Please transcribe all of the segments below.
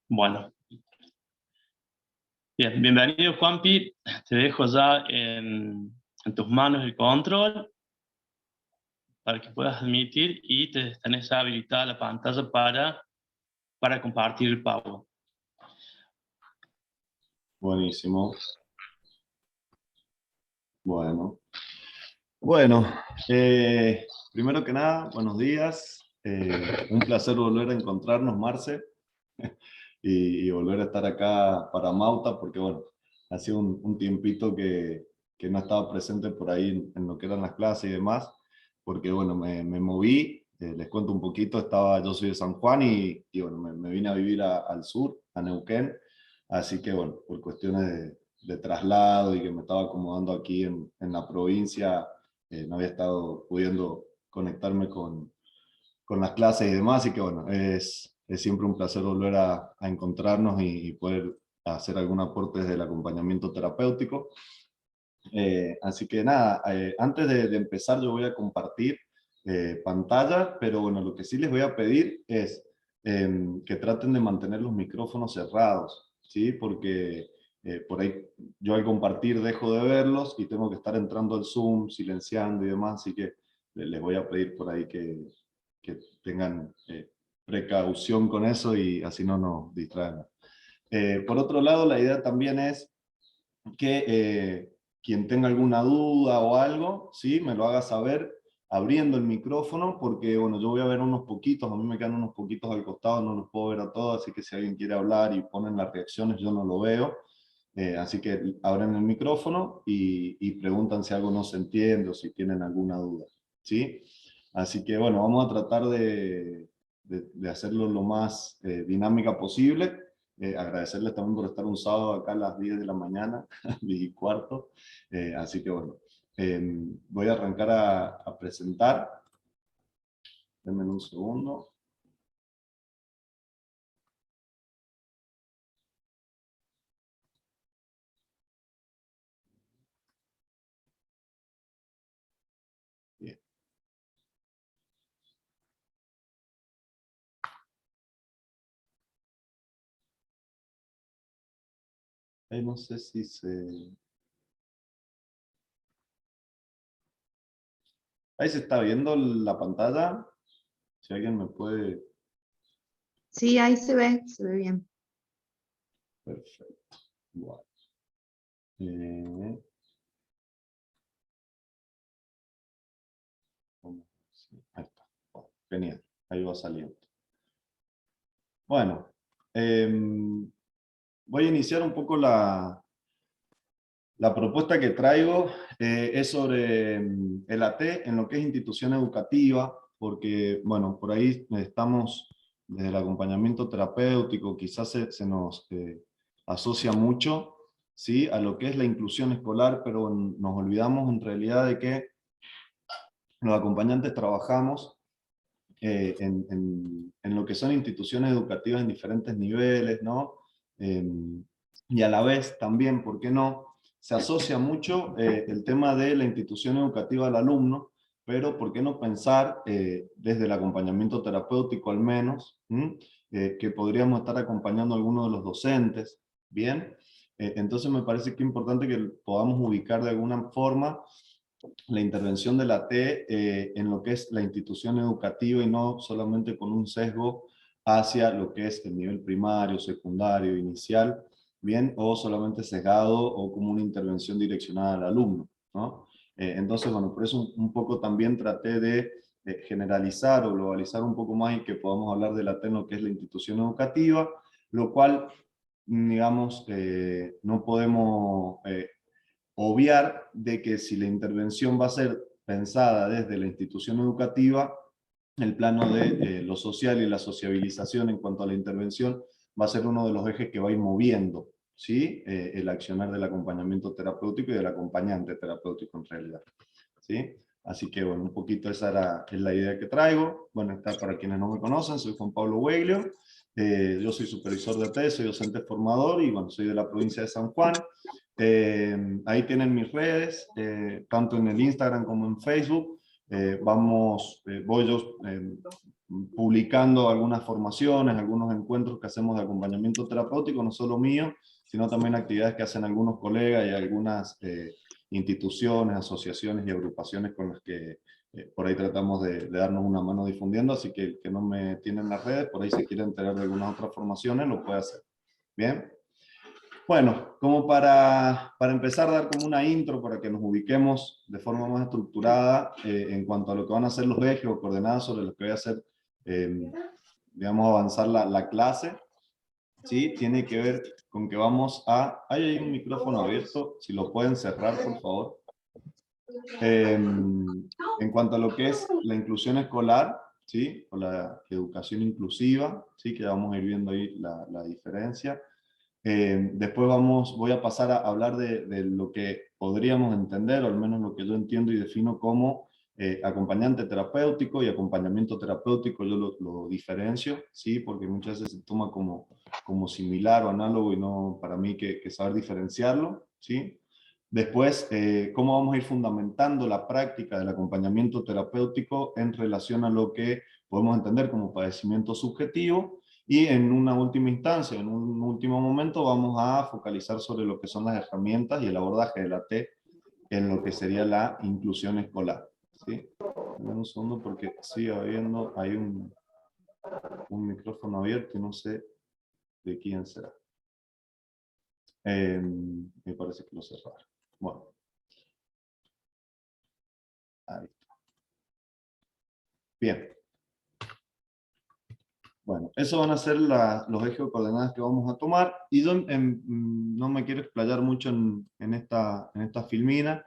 Bueno, bien, bienvenido Juanpi. Te dejo ya en tus manos el control para que puedas admitir y te tenés habilitada la pantalla para compartir el pago. Buenísimo. Bueno, primero que nada, buenos días. Un placer volver a encontrarnos, Marce, y volver a estar acá para Mauta, porque bueno, ha sido un tiempito que no estaba presente por ahí en lo que eran las clases y demás, porque bueno, me moví, les cuento un poquito, yo soy de San Juan y bueno, me vine a vivir al sur, a Neuquén, así que bueno, por cuestiones de traslado y que me estaba acomodando aquí en la provincia, no había estado pudiendo conectarme con las clases y demás, y que bueno, es siempre un placer volver a encontrarnos y poder hacer algún aporte desde el acompañamiento terapéutico. Así que nada, antes de empezar yo voy a compartir pantalla, pero bueno, lo que sí les voy a pedir es que traten de mantener los micrófonos cerrados, ¿sí? Porque por ahí yo al compartir dejo de verlos y tengo que estar entrando al Zoom, silenciando y demás, así que les voy a pedir por ahí que tengan precaución con eso y así no nos distraen. Por otro lado, la idea también es que quien tenga alguna duda o algo, ¿sí? Me lo haga saber abriendo el micrófono, porque bueno, yo voy a ver unos poquitos, a mí me quedan unos poquitos al costado, no los puedo ver a todos, así que si alguien quiere hablar y ponen las reacciones, yo no lo veo. Así que abren el micrófono y preguntan si algo no se entiende o si tienen alguna duda, ¿sí? Así que bueno, vamos a tratar de hacerlo lo más dinámica posible. Agradecerles también por estar un sábado acá a las 10 de la mañana, 10 y cuarto. Así que bueno, voy a arrancar a presentar. Denme un segundo. Bien. Ahí no sé si Ahí se está viendo la pantalla. Si alguien me puede... Sí, ahí se ve bien. Perfecto. Bueno. Ahí está. Bueno, genial. Ahí va saliendo. Bueno, voy a iniciar un poco la propuesta que traigo. Es sobre el AT en lo que es institución educativa, porque, bueno, por ahí estamos desde el acompañamiento terapéutico, quizás se nos asocia mucho, ¿sí?, a lo que es la inclusión escolar, pero nos olvidamos en realidad de que los acompañantes trabajamos en lo que son instituciones educativas en diferentes niveles, ¿no? Y a la vez también, ¿por qué no? Se asocia mucho el tema de la institución educativa al alumno, pero ¿por qué no pensar desde el acompañamiento terapéutico al menos, que podríamos estar acompañando a algunos de los docentes? Bien, entonces me parece que es importante que podamos ubicar de alguna forma la intervención de la T en lo que es la institución educativa y no solamente con un sesgo hacia lo que es el nivel primario, secundario, inicial, bien, o solamente sesgado o como una intervención direccionada al alumno, ¿no? Entonces, bueno, por eso un poco también traté de generalizar o globalizar un poco más y que podamos hablar de la T en lo que es la institución educativa, lo cual, digamos, no podemos obviar de que si la intervención va a ser pensada desde la institución educativa, el plano de lo social y la sociabilización en cuanto a la intervención va a ser uno de los ejes que va a ir moviendo, ¿sí?, el accionar del acompañamiento terapéutico y del acompañante terapéutico en realidad, ¿sí? Así que bueno, un poquito esa es la idea que traigo. Bueno, está para quienes no me conocen, soy Juan Pablo Weglio, yo soy supervisor de AT, soy docente formador y bueno, soy de la provincia de San Juan. Ahí tienen mis redes, tanto en el Instagram como en Facebook. voy yo publicando algunas formaciones, algunos encuentros que hacemos de acompañamiento terapéutico, no solo mío, sino también actividades que hacen algunos colegas y algunas instituciones, asociaciones y agrupaciones con las que por ahí tratamos de darnos una mano difundiendo, así que el que no me tiene en las redes, por ahí si quiere enterar de algunas otras formaciones, lo puede hacer. Bien. Bueno, como para empezar a dar como una intro para que nos ubiquemos de forma más estructurada en cuanto a lo que van a ser los ejes o coordenadas sobre los que voy a hacer, digamos, avanzar la clase, ¿sí? Tiene que ver con que vamos a... Ahí hay un micrófono abierto, si lo pueden cerrar, por favor. En cuanto a lo que es la inclusión escolar, ¿sí? O la educación inclusiva, ¿sí? Que vamos a ir viendo ahí la diferencia. Después voy a pasar a hablar de lo que podríamos entender, o al menos lo que yo entiendo y defino como acompañante terapéutico y acompañamiento terapéutico. Yo lo diferencio, ¿sí? Porque muchas veces se toma como similar o análogo y no para mí que saber diferenciarlo, ¿sí? Después, cómo vamos a ir fundamentando la práctica del acompañamiento terapéutico en relación a lo que podemos entender como padecimiento subjetivo. Y en una última instancia, en un último momento, vamos a focalizar sobre lo que son las herramientas y el abordaje de la T en lo que sería la inclusión escolar. ¿Sí? Dame un segundo porque sigue habiendo, hay un micrófono abierto y no sé de quién será. Me parece que lo cerraron. Bueno. Ahí está. Bien. Bueno, esos van a ser los ejes o coordenadas que vamos a tomar, y yo no me quiero explayar mucho en esta filmina,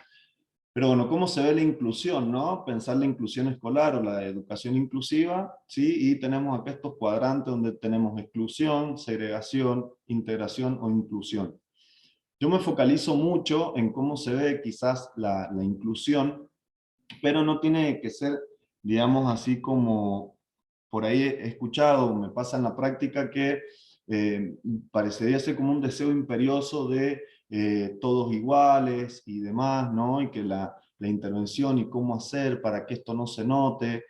pero bueno, ¿cómo se ve la inclusión, no? Pensar la inclusión escolar o la educación inclusiva, ¿sí? Y tenemos acá estos cuadrantes donde tenemos exclusión, segregación, integración o inclusión. Yo me focalizo mucho en cómo se ve quizás la inclusión, pero no tiene que ser, digamos, así como por ahí he escuchado, me pasa en la práctica que parecería ser como un deseo imperioso de todos iguales y demás, ¿no? Y que la intervención y cómo hacer para que esto no se note,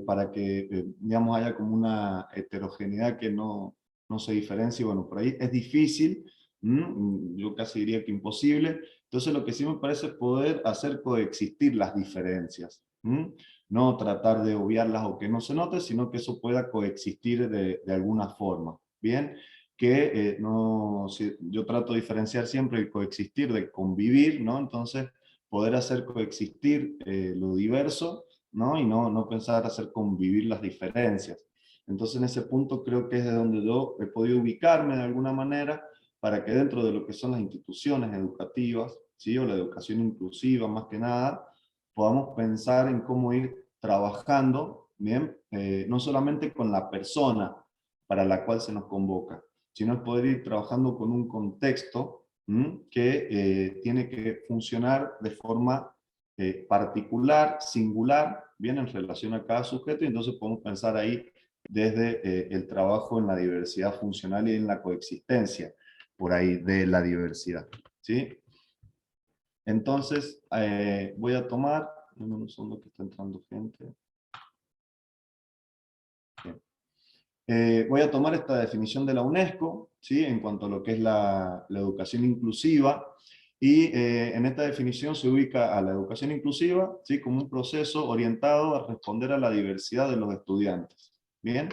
para que, digamos, haya como una heterogeneidad que no se diferencie. Bueno, por ahí es difícil, yo casi diría que imposible. Entonces lo que sí me parece es poder hacer coexistir las diferencias. No tratar de obviarlas o que no se note, sino que eso pueda coexistir de alguna forma. Bien, que yo trato de diferenciar siempre el coexistir de convivir, ¿no? Entonces, poder hacer coexistir lo diverso, ¿no? Y no pensar hacer convivir las diferencias. Entonces, en ese punto creo que es de donde yo he podido ubicarme de alguna manera para que dentro de lo que son las instituciones educativas, ¿sí? O la educación inclusiva más que nada, podamos pensar en cómo ir trabajando, ¿bien? No solamente con la persona para la cual se nos convoca, sino poder ir trabajando con un contexto que tiene que funcionar de forma particular, singular, bien, en relación a cada sujeto, y entonces podemos pensar ahí desde el trabajo en la diversidad funcional y en la coexistencia, por ahí, de la diversidad, ¿sí? Entonces, voy a tomar, un segundo que está entrando gente. Voy a tomar esta definición de la UNESCO, ¿sí? En cuanto a lo que es la educación inclusiva, y en esta definición se ubica a la educación inclusiva, ¿sí? Como un proceso orientado a responder a la diversidad de los estudiantes, ¿bien?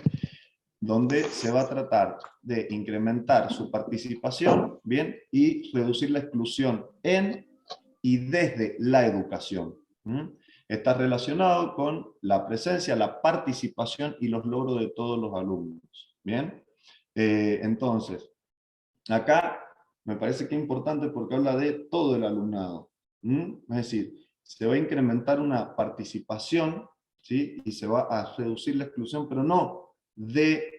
Donde se va a tratar de incrementar su participación, ¿bien? Y reducir la exclusión en y desde la educación. Está relacionado con la presencia, la participación y los logros de todos los alumnos. ¿Bien? Entonces, acá me parece que es importante porque habla de todo el alumnado. Es decir, se va a incrementar una participación, ¿sí? Y se va a reducir la exclusión, pero no de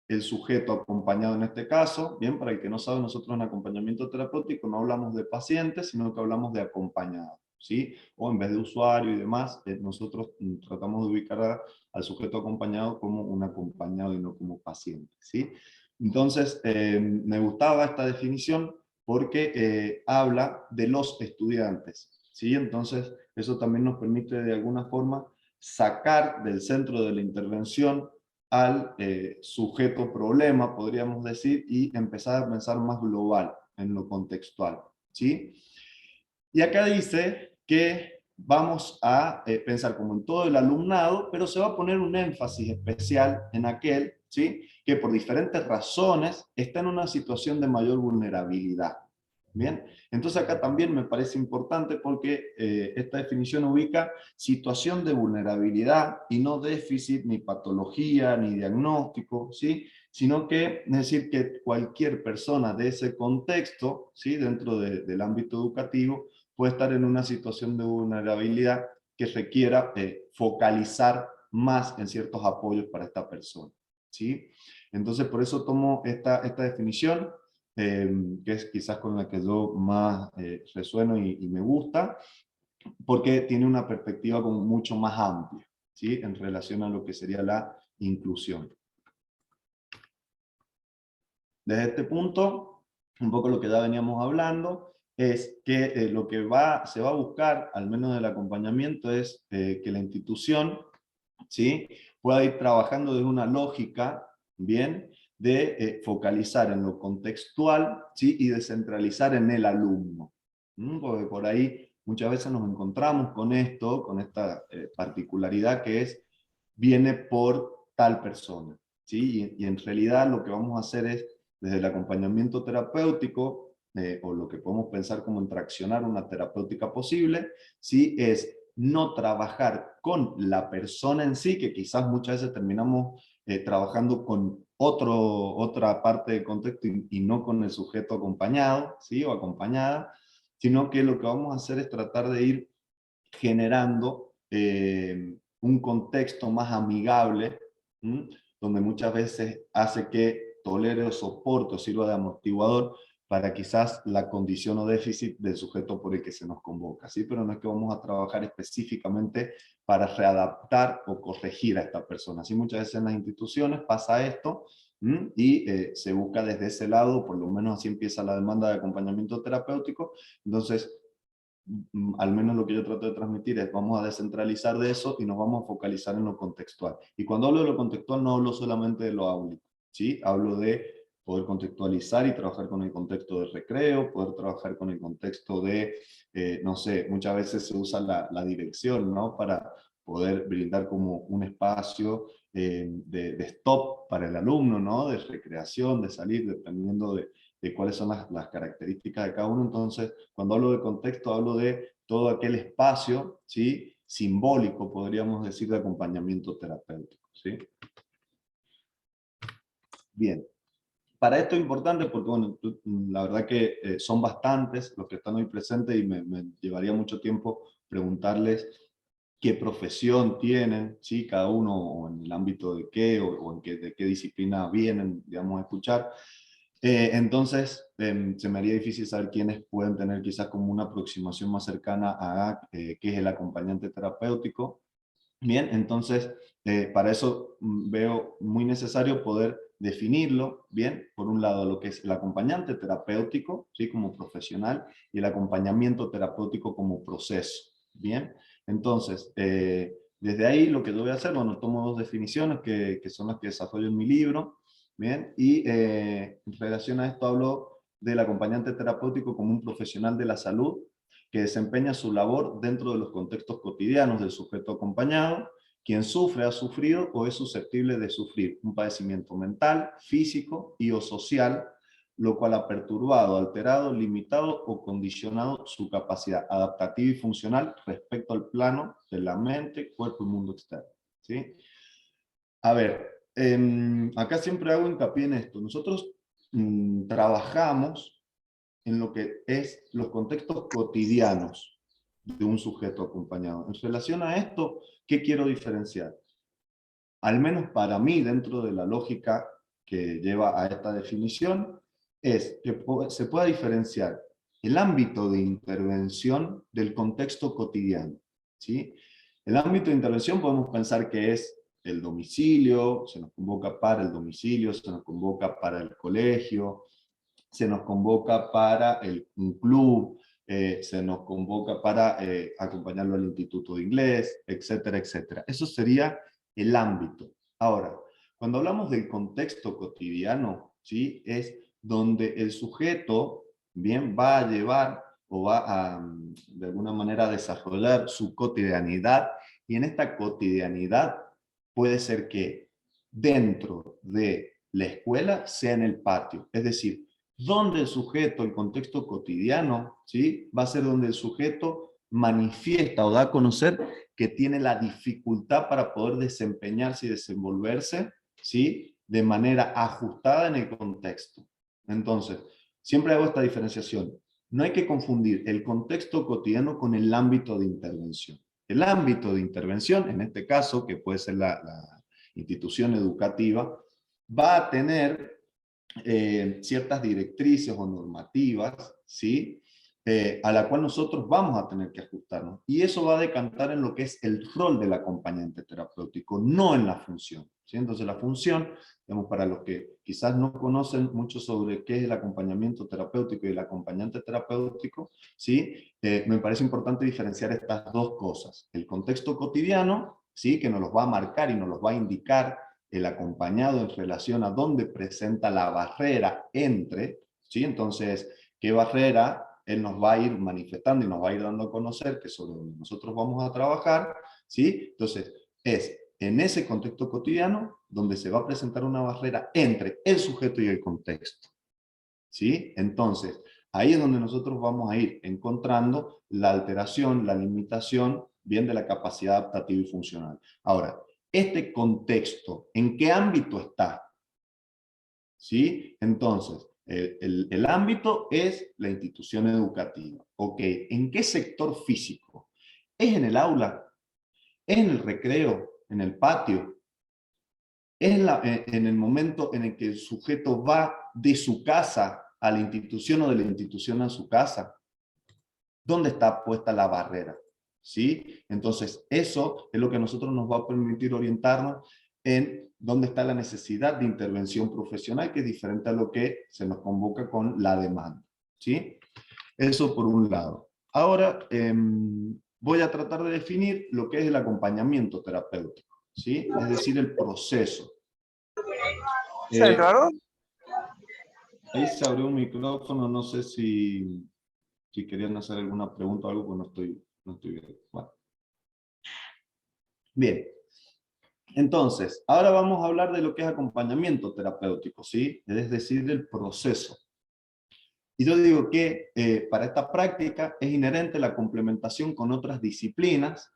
el sujeto acompañado en este caso. Bien, para el que no sabe, nosotros en acompañamiento terapéutico no hablamos de pacientes, sino que hablamos de acompañado, ¿sí? O en vez de usuario y demás, nosotros tratamos de ubicar al sujeto acompañado como un acompañado y no como paciente, ¿sí? Entonces, me gustaba esta definición porque habla de los estudiantes, ¿sí? Entonces, eso también nos permite de alguna forma sacar del centro de la intervención al sujeto problema, podríamos decir, y empezar a pensar más global en lo contextual, ¿sí? Y acá dice que vamos a pensar como en todo el alumnado, pero se va a poner un énfasis especial en aquel, ¿sí?, que por diferentes razones está en una situación de mayor vulnerabilidad. Bien, entonces acá también me parece importante porque esta definición ubica situación de vulnerabilidad y no déficit, ni patología, ni diagnóstico, ¿sí? Sino que, es decir, que cualquier persona de ese contexto, ¿sí?, dentro del ámbito educativo, puede estar en una situación de vulnerabilidad que requiera focalizar más en ciertos apoyos para esta persona, ¿sí? Entonces, por eso tomo esta definición, que es quizás con la que yo más resueno y me gusta, porque tiene una perspectiva como mucho más amplia, ¿sí?, en relación a lo que sería la inclusión. Desde este punto, un poco lo que ya veníamos hablando, es que lo que se va a buscar, al menos del acompañamiento, es que la institución, ¿sí?, pueda ir trabajando desde una lógica, bien, de focalizar en lo contextual, ¿sí?, y descentralizar en el alumno. Porque por ahí muchas veces nos encontramos con esto, con esta particularidad que es, viene por tal persona, ¿sí? Y en realidad lo que vamos a hacer es, desde el acompañamiento terapéutico, o lo que podemos pensar como en traccionar una terapéutica posible, ¿sí?, es no trabajar con la persona en sí, que quizás muchas veces terminamos trabajando con otra parte del contexto y no con el sujeto acompañado, ¿sí?, o acompañada, sino que lo que vamos a hacer es tratar de ir generando un contexto más amigable, ¿m?, donde muchas veces hace que tolere o soporte o sirva de amortiguador para quizás la condición o déficit del sujeto por el que se nos convoca, ¿sí? Pero no es que vamos a trabajar específicamente para readaptar o corregir a esta persona. ¿Sí? Muchas veces en las instituciones pasa esto, y se busca desde ese lado, por lo menos así empieza la demanda de acompañamiento terapéutico. Entonces, al menos lo que yo trato de transmitir es, vamos a descentralizar de eso y nos vamos a focalizar en lo contextual. Y cuando hablo de lo contextual no hablo solamente de lo áulico, ¿sí? Hablo de poder contextualizar y trabajar con el contexto de recreo, poder trabajar con el contexto de, no sé, muchas veces se usa la dirección, ¿no?, para poder brindar como un espacio de stop para el alumno, ¿no?, de recreación, de salir, dependiendo de cuáles son las características de cada uno. Entonces, cuando hablo de contexto, hablo de todo aquel espacio, ¿sí?, simbólico, podríamos decir, de acompañamiento terapéutico, ¿sí? Bien. Para esto es importante porque, bueno, la verdad que son bastantes los que están hoy presentes y me llevaría mucho tiempo preguntarles qué profesión tienen, ¿sí?, cada uno, o en el ámbito de qué, o de qué disciplina vienen, digamos, a escuchar. Entonces, se me haría difícil saber quiénes pueden tener quizás como una aproximación más cercana a qué es el acompañante terapéutico. Bien, entonces, para eso veo muy necesario poder definirlo, bien, por un lado lo que es el acompañante terapéutico, ¿sí?, como profesional, y el acompañamiento terapéutico como proceso, bien. Entonces, desde ahí lo que yo voy a hacer, bueno, tomo dos definiciones que son las que desarrollo en mi libro, bien, y en relación a esto hablo del acompañante terapéutico como un profesional de la salud que desempeña su labor dentro de los contextos cotidianos del sujeto acompañado, quien sufre, ha sufrido o es susceptible de sufrir un padecimiento mental, físico y o social, lo cual ha perturbado, alterado, limitado o condicionado su capacidad adaptativa y funcional respecto al plano de la mente, cuerpo y mundo externo, ¿sí? A ver, acá siempre hago hincapié en esto. Nosotros trabajamos en lo que es los contextos cotidianos de un sujeto acompañado. En relación a esto, ¿qué quiero diferenciar? Al menos para mí, dentro de la lógica que lleva a esta definición, es que se pueda diferenciar el ámbito de intervención del contexto cotidiano, ¿sí? El ámbito de intervención podemos pensar que es el domicilio, se nos convoca para el domicilio, se nos convoca para el colegio, se nos convoca para un club, se nos convoca para acompañarlo al instituto de inglés, etcétera, etcétera. Eso sería el ámbito. Ahora, cuando hablamos del contexto cotidiano, ¿sí? Es donde el sujeto, bien, va a llevar o va a, de alguna manera, desarrollar su cotidianidad, y en esta cotidianidad puede ser que dentro de la escuela sea en el patio, es decir, donde el sujeto, el contexto cotidiano, ¿sí? Va a ser donde el sujeto manifiesta o da a conocer que tiene la dificultad para poder desempeñarse y desenvolverse, ¿sí? De manera ajustada en el contexto. Entonces, siempre hago esta diferenciación. No hay que confundir el contexto cotidiano con el ámbito de intervención. El ámbito de intervención, en este caso, que puede ser la institución educativa, va a tener ciertas directrices o normativas, ¿sí? A la cual nosotros vamos a tener que ajustarnos. Y eso va a decantar en lo que es el rol del acompañante terapéutico, no en la función, ¿sí? Entonces la función, digamos, para los que quizás no conocen mucho sobre qué es el acompañamiento terapéutico y el acompañante terapéutico, ¿sí? Me parece importante diferenciar estas dos cosas. El contexto cotidiano, ¿sí? Que nos los va a marcar y nos los va a indicar el acompañado en relación a dónde presenta la barrera entre, ¿sí? Entonces, ¿qué barrera él nos va a ir manifestando y nos va a ir dando a conocer que sobre donde nosotros vamos a trabajar, ¿sí? Entonces, es en ese contexto cotidiano donde se va a presentar una barrera entre el sujeto y el contexto, ¿sí? Entonces, ahí es donde nosotros vamos a ir encontrando la alteración, la limitación, bien, de la capacidad adaptativa y funcional. Ahora, este contexto, ¿en qué ámbito está? ¿Sí? Entonces, el ámbito es la institución educativa. Ok, ¿en qué sector físico? ¿Es en el aula? ¿Es en el recreo? ¿En el patio? ¿Es en el momento en el que el sujeto va de su casa a la institución o de la institución a su casa? ¿Dónde está puesta la barrera? ¿Sí? Entonces, eso es lo que a nosotros nos va a permitir orientarnos en dónde está la necesidad de intervención profesional, que es diferente a lo que se nos convoca con la demanda. ¿Sí? Eso por un lado. Ahora voy a tratar de definir lo que es el acompañamiento terapéutico, ¿sí? Es decir, el proceso. Claro. Ahí se abrió un micrófono, no sé si querían hacer alguna pregunta o algo, pues no estoy viendo. Bueno. Bien. Entonces, ahora vamos a hablar de lo que es acompañamiento terapéutico, ¿sí? Es decir, del proceso. Y yo digo que para esta práctica es inherente la complementación con otras disciplinas,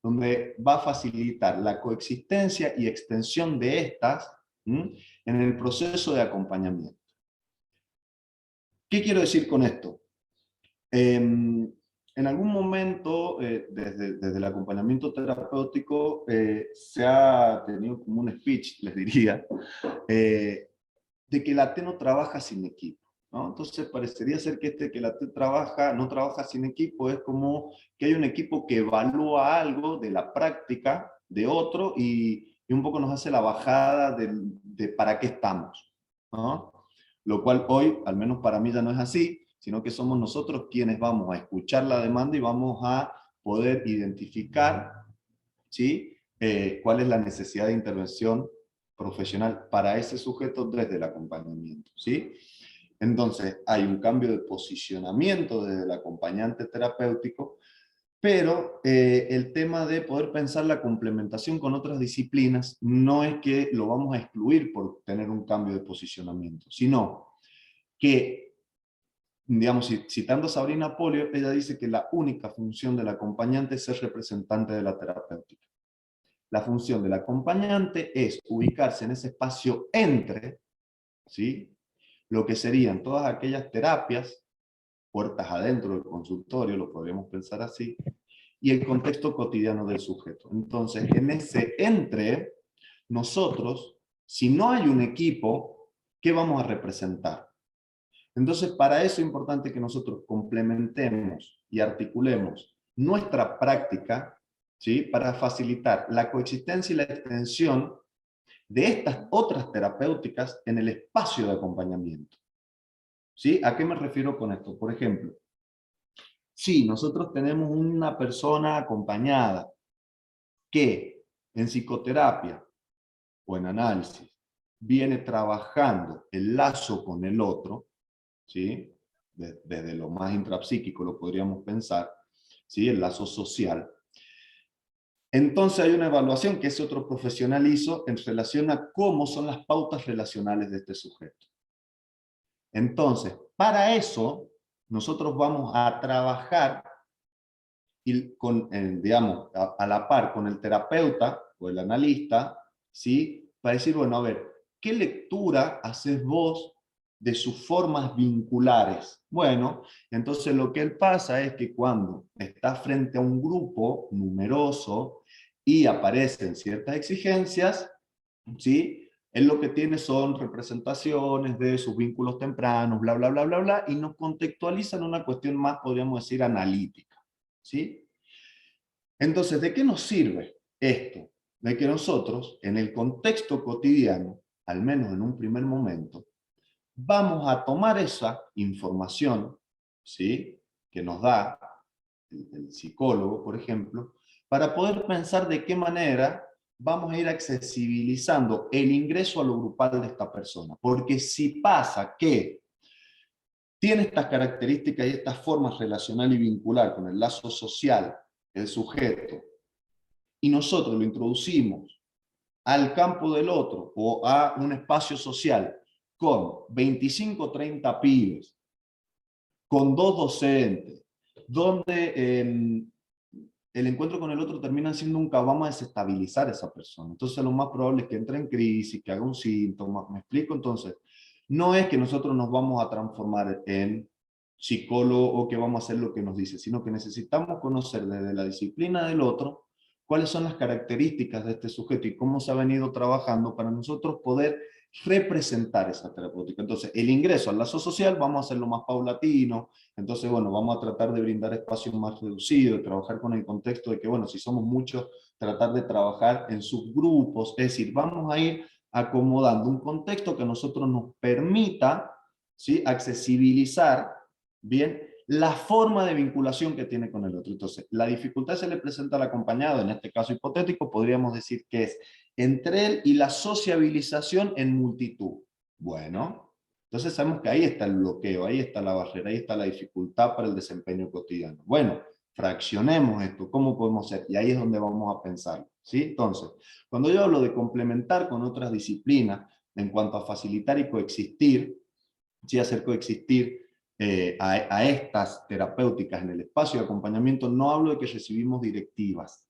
donde va a facilitar la coexistencia y extensión de estas en el proceso de acompañamiento. ¿Qué quiero decir con esto? En algún momento, desde el acompañamiento terapéutico, se ha tenido como un speech, les diría, de que la T no trabaja sin equipo, ¿no? Entonces parecería ser que la T no trabaja sin equipo, es como que hay un equipo que evalúa algo de la práctica de otro y un poco nos hace la bajada de para qué estamos, ¿no? Lo cual hoy, al menos para mí, ya no es así, sino que somos nosotros quienes vamos a escuchar la demanda y vamos a poder identificar, ¿sí? Cuál es la necesidad de intervención profesional para ese sujeto desde el acompañamiento, ¿sí? Entonces, hay un cambio de posicionamiento desde el acompañante terapéutico, pero el tema de poder pensar la complementación con otras disciplinas no es que lo vamos a excluir por tener un cambio de posicionamiento, sino que, digamos, citando a Sabrina Polio, ella dice que la única función del acompañante es ser representante de la terapéutica. La función del acompañante es ubicarse en ese espacio entre, ¿sí? Lo que serían todas aquellas terapias, puertas adentro del consultorio, lo podríamos pensar así, y el contexto cotidiano del sujeto. Entonces, en ese entre, nosotros, si no hay un equipo, ¿qué vamos a representar? Entonces, para eso es importante que nosotros complementemos y articulemos nuestra práctica, ¿sí? Para facilitar la coexistencia y la extensión de estas otras terapéuticas en el espacio de acompañamiento. ¿Sí? ¿A qué me refiero con esto? Por ejemplo, Sí, nosotros tenemos una persona acompañada que en psicoterapia o en análisis viene trabajando el lazo con el otro, ¿sí? Desde lo más intrapsíquico lo podríamos pensar, ¿sí? El lazo social. Entonces hay una evaluación que ese otro profesional hizo en relación a cómo son las pautas relacionales de este sujeto. Entonces, para eso, nosotros vamos a trabajar y con, digamos, a la par con el terapeuta o el analista, ¿sí? Para decir, bueno, a ver, ¿qué lectura haces vos de sus formas vinculares? Bueno, entonces lo que él pasa es que cuando está frente a un grupo numeroso y aparecen ciertas exigencias, ¿sí? Él lo que tiene son representaciones de sus vínculos tempranos, bla, bla, bla, bla, bla, y nos contextualiza en una cuestión más, podríamos decir, analítica, ¿sí? Entonces, ¿de qué nos sirve esto? De que nosotros, en el contexto cotidiano, al menos en un primer momento, vamos a tomar esa información, ¿sí? Que nos da el psicólogo, por ejemplo, para poder pensar de qué manera vamos a ir accesibilizando el ingreso a lo grupal de esta persona. Porque si pasa que tiene estas características y estas formas relacional y vincular con el lazo social, el sujeto, y nosotros lo introducimos al campo del otro o a un espacio social con 25 o 30 pibes, con 2 docentes, donde el encuentro con el otro termina siendo un caos, vamos a desestabilizar a esa persona. Entonces lo más probable es que entre en crisis, que haga un síntoma. ¿Me explico? Entonces, no es que nosotros nos vamos a transformar en psicólogo o que vamos a hacer lo que nos dice, sino que necesitamos conocer desde la disciplina del otro cuáles son las características de este sujeto y cómo se ha venido trabajando para nosotros poder representar esa terapéutica. Entonces, el ingreso al lazo social vamos a hacerlo más paulatino. Entonces, bueno, vamos a tratar de brindar espacios más reducidos, trabajar con el contexto de que, bueno, si somos muchos, tratar de trabajar en subgrupos, es decir, vamos a ir acomodando un contexto que a nosotros nos permita, ¿sí?, accesibilizar, bien, la forma de vinculación que tiene con el otro. Entonces, la dificultad se le presenta al acompañado, en este caso hipotético, podríamos decir que es entre él y la sociabilización en multitud. Bueno, entonces sabemos que ahí está el bloqueo, ahí está la barrera, ahí está la dificultad para el desempeño cotidiano. Bueno, fraccionemos esto, ¿cómo podemos hacer? Y ahí es donde vamos a pensar, ¿sí? Entonces, cuando yo hablo de complementar con otras disciplinas en cuanto a facilitar y coexistir, ¿sí?, hacer coexistir a estas terapéuticas en el espacio de acompañamiento, no hablo de que recibimos directivas,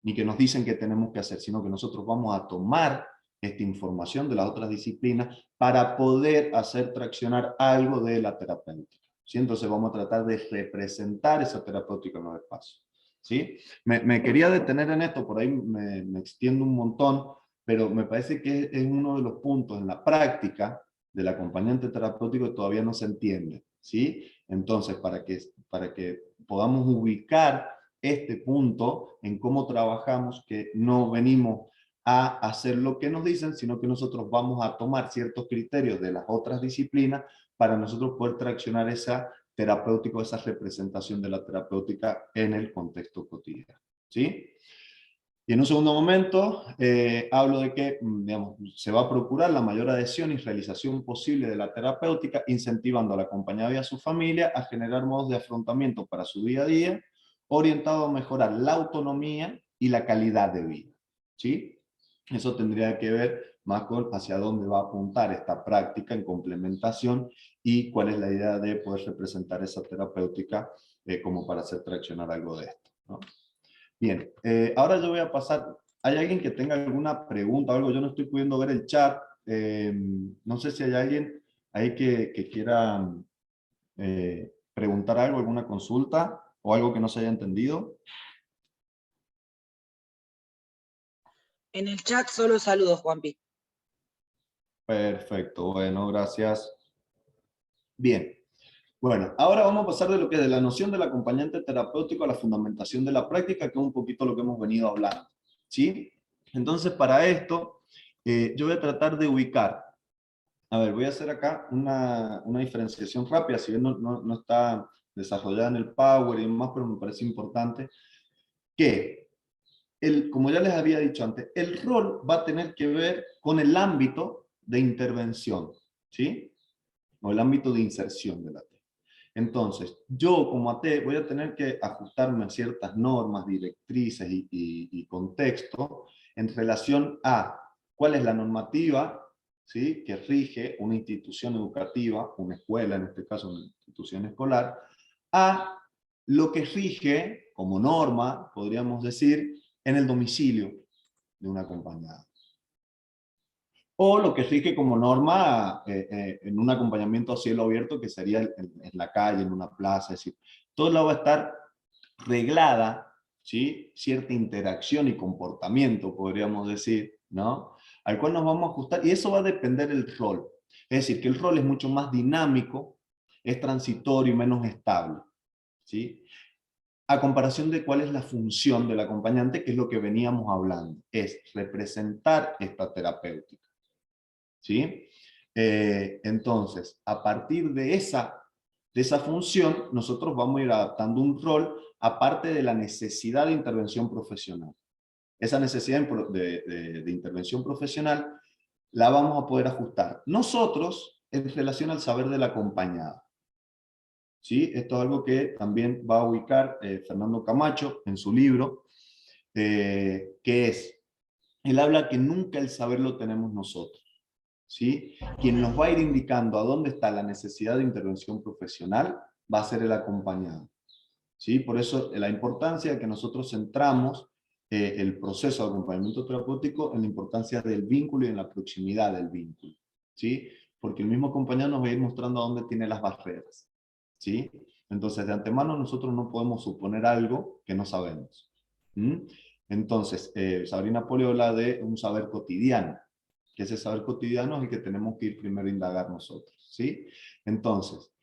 ni que nos dicen que tenemos que hacer, sino que nosotros vamos a tomar esta información de las otras disciplinas para poder hacer traccionar algo de la terapéutica, ¿sí? Entonces vamos a tratar de representar esa terapéutica en los espacios, ¿sí? Me quería detener en esto, por ahí me extiendo un montón, pero me parece que es uno de los puntos en la práctica del acompañante terapéutico que todavía no se entiende, ¿sí? Entonces, para que podamos ubicar este punto en cómo trabajamos, que no venimos a hacer lo que nos dicen, sino que nosotros vamos a tomar ciertos criterios de las otras disciplinas para nosotros poder traccionar esa terapéutica, esa representación de la terapéutica en el contexto cotidiano, ¿sí? Y en un segundo momento hablo de que, digamos, se va a procurar la mayor adhesión y realización posible de la terapéutica, incentivando al acompañado y a su familia a generar modos de afrontamiento para su día a día, orientado a mejorar la autonomía y la calidad de vida, ¿sí? Eso tendría que ver más con hacia dónde va a apuntar esta práctica en complementación y cuál es la idea de poder representar esa terapéutica como para hacer traccionar algo de esto, ¿no? Bien, ahora yo voy a pasar. ¿Hay alguien que tenga alguna pregunta o algo? Yo no estoy pudiendo ver el chat. No sé si hay alguien ahí que quiera preguntar algo, alguna consulta o algo que no se haya entendido. En el chat solo saludos, Juanpi. Perfecto, bueno, gracias. Bien. Bueno, ahora vamos a pasar de lo que es de la noción del acompañante terapéutico a la fundamentación de la práctica, que es un poquito lo que hemos venido hablando, ¿sí? Entonces, para esto, yo voy a tratar de ubicar. A ver, voy a hacer acá una diferenciación rápida, si bien no está desarrollada en el Power y demás, pero me parece importante que, como ya les había dicho antes, el rol va a tener que ver con el ámbito de intervención, ¿sí? O el ámbito de inserción de la T. Entonces, yo como AT voy a tener que ajustarme a ciertas normas, directrices y contexto en relación a cuál es la normativa, ¿sí?, que rige una institución educativa, una escuela, en este caso una institución escolar, a lo que rige como norma, podríamos decir, en el domicilio de una acompañada. O lo que rige como norma en un acompañamiento a cielo abierto, que sería en la calle, en una plaza, es decir, todo lado va a estar reglada, ¿sí?, cierta interacción y comportamiento, podríamos decir, ¿no?, al cual nos vamos a ajustar, y eso va a depender del rol. Es decir, que el rol es mucho más dinámico, es transitorio y menos estable, ¿sí?, a comparación de cuál es la función del acompañante, que es lo que veníamos hablando, es representar esta terapéutica. ¿Sí? Entonces, a partir de esa función, nosotros vamos a ir adaptando un rol aparte de la necesidad de intervención profesional. Esa necesidad de intervención profesional la vamos a poder ajustar nosotros en relación al saber del acompañado. ¿Sí? Esto es algo que también va a ubicar Fernando Camacho en su libro, que es, él habla que nunca el saber lo tenemos nosotros. ¿Sí? Quien nos va a ir indicando a dónde está la necesidad de intervención profesional va a ser el acompañado. ¿Sí? Por eso la importancia de que nosotros centramos el proceso de acompañamiento terapéutico en la importancia del vínculo y en la proximidad del vínculo. ¿Sí? Porque el mismo acompañado nos va a ir mostrando a dónde tiene las barreras. ¿Sí? Entonces, de antemano nosotros no podemos suponer algo que no sabemos. Entonces, Sabrina Poli habla de un saber cotidiano, que ese saber cotidiano es el que tenemos que ir primero a indagar nosotros, ¿sí? Entonces,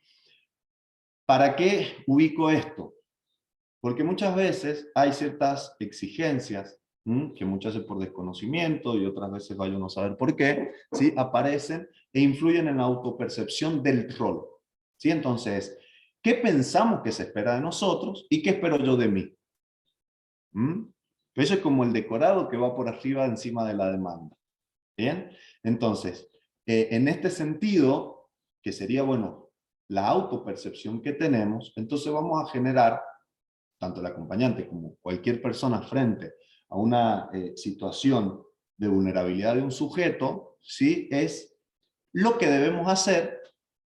¿para qué ubico esto? Porque muchas veces hay ciertas exigencias, que muchas veces por desconocimiento y otras veces vaya uno a saber por qué, ¿sí?, aparecen e influyen en la autopercepción del rol, ¿sí? Entonces, ¿qué pensamos que se espera de nosotros y qué espero yo de mí? Eso es como el decorado que va por arriba encima de la demanda. ¿Bien? Entonces, en este sentido, que sería, bueno, la autopercepción que tenemos, entonces vamos a generar, tanto el acompañante como cualquier persona frente a una situación de vulnerabilidad de un sujeto, ¿sí?, es lo que debemos hacer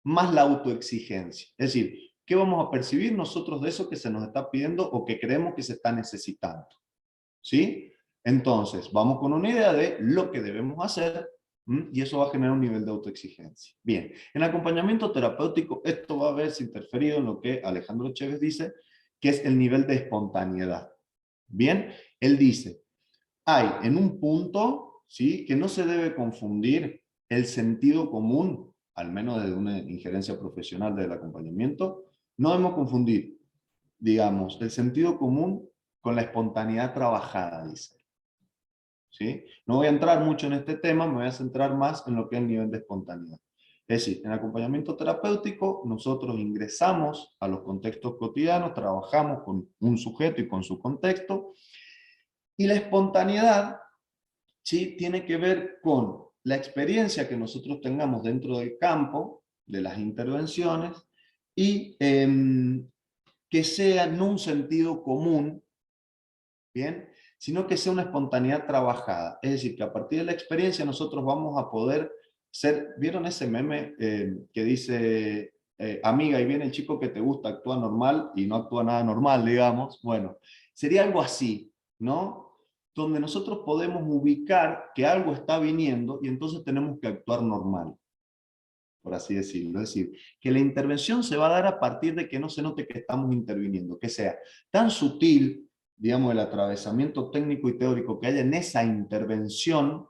más la autoexigencia. Es decir, ¿qué vamos a percibir nosotros de eso que se nos está pidiendo o que creemos que se está necesitando? ¿Sí? Entonces, vamos con una idea de lo que debemos hacer, y eso va a generar un nivel de autoexigencia. Bien, en acompañamiento terapéutico, esto va a verse interferido en lo que Alejandro Chévez dice, que es el nivel de espontaneidad. Bien, él dice, hay en un punto, ¿sí?, que no se debe confundir el sentido común, al menos desde una injerencia profesional del acompañamiento, no debemos confundir, digamos, el sentido común con la espontaneidad trabajada, dice. ¿Sí? No voy a entrar mucho en este tema, me voy a centrar más en lo que es el nivel de espontaneidad. Es decir, en acompañamiento terapéutico nosotros ingresamos a los contextos cotidianos, trabajamos con un sujeto y con su contexto, y la espontaneidad, ¿sí?, tiene que ver con la experiencia que nosotros tengamos dentro del campo, de las intervenciones, y que sea no un sentido común, ¿bien?, sino que sea una espontaneidad trabajada. Es decir, que a partir de la experiencia nosotros vamos a poder ser, ¿vieron ese meme que dice, amiga, y viene el chico que te gusta, actúa normal y no actúa nada normal, digamos? Bueno, sería algo así, ¿no? Donde nosotros podemos ubicar que algo está viniendo y entonces tenemos que actuar normal, por así decirlo. Es decir, que la intervención se va a dar a partir de que no se note que estamos interviniendo, que sea tan sutil, digamos, el atravesamiento técnico y teórico que haya en esa intervención,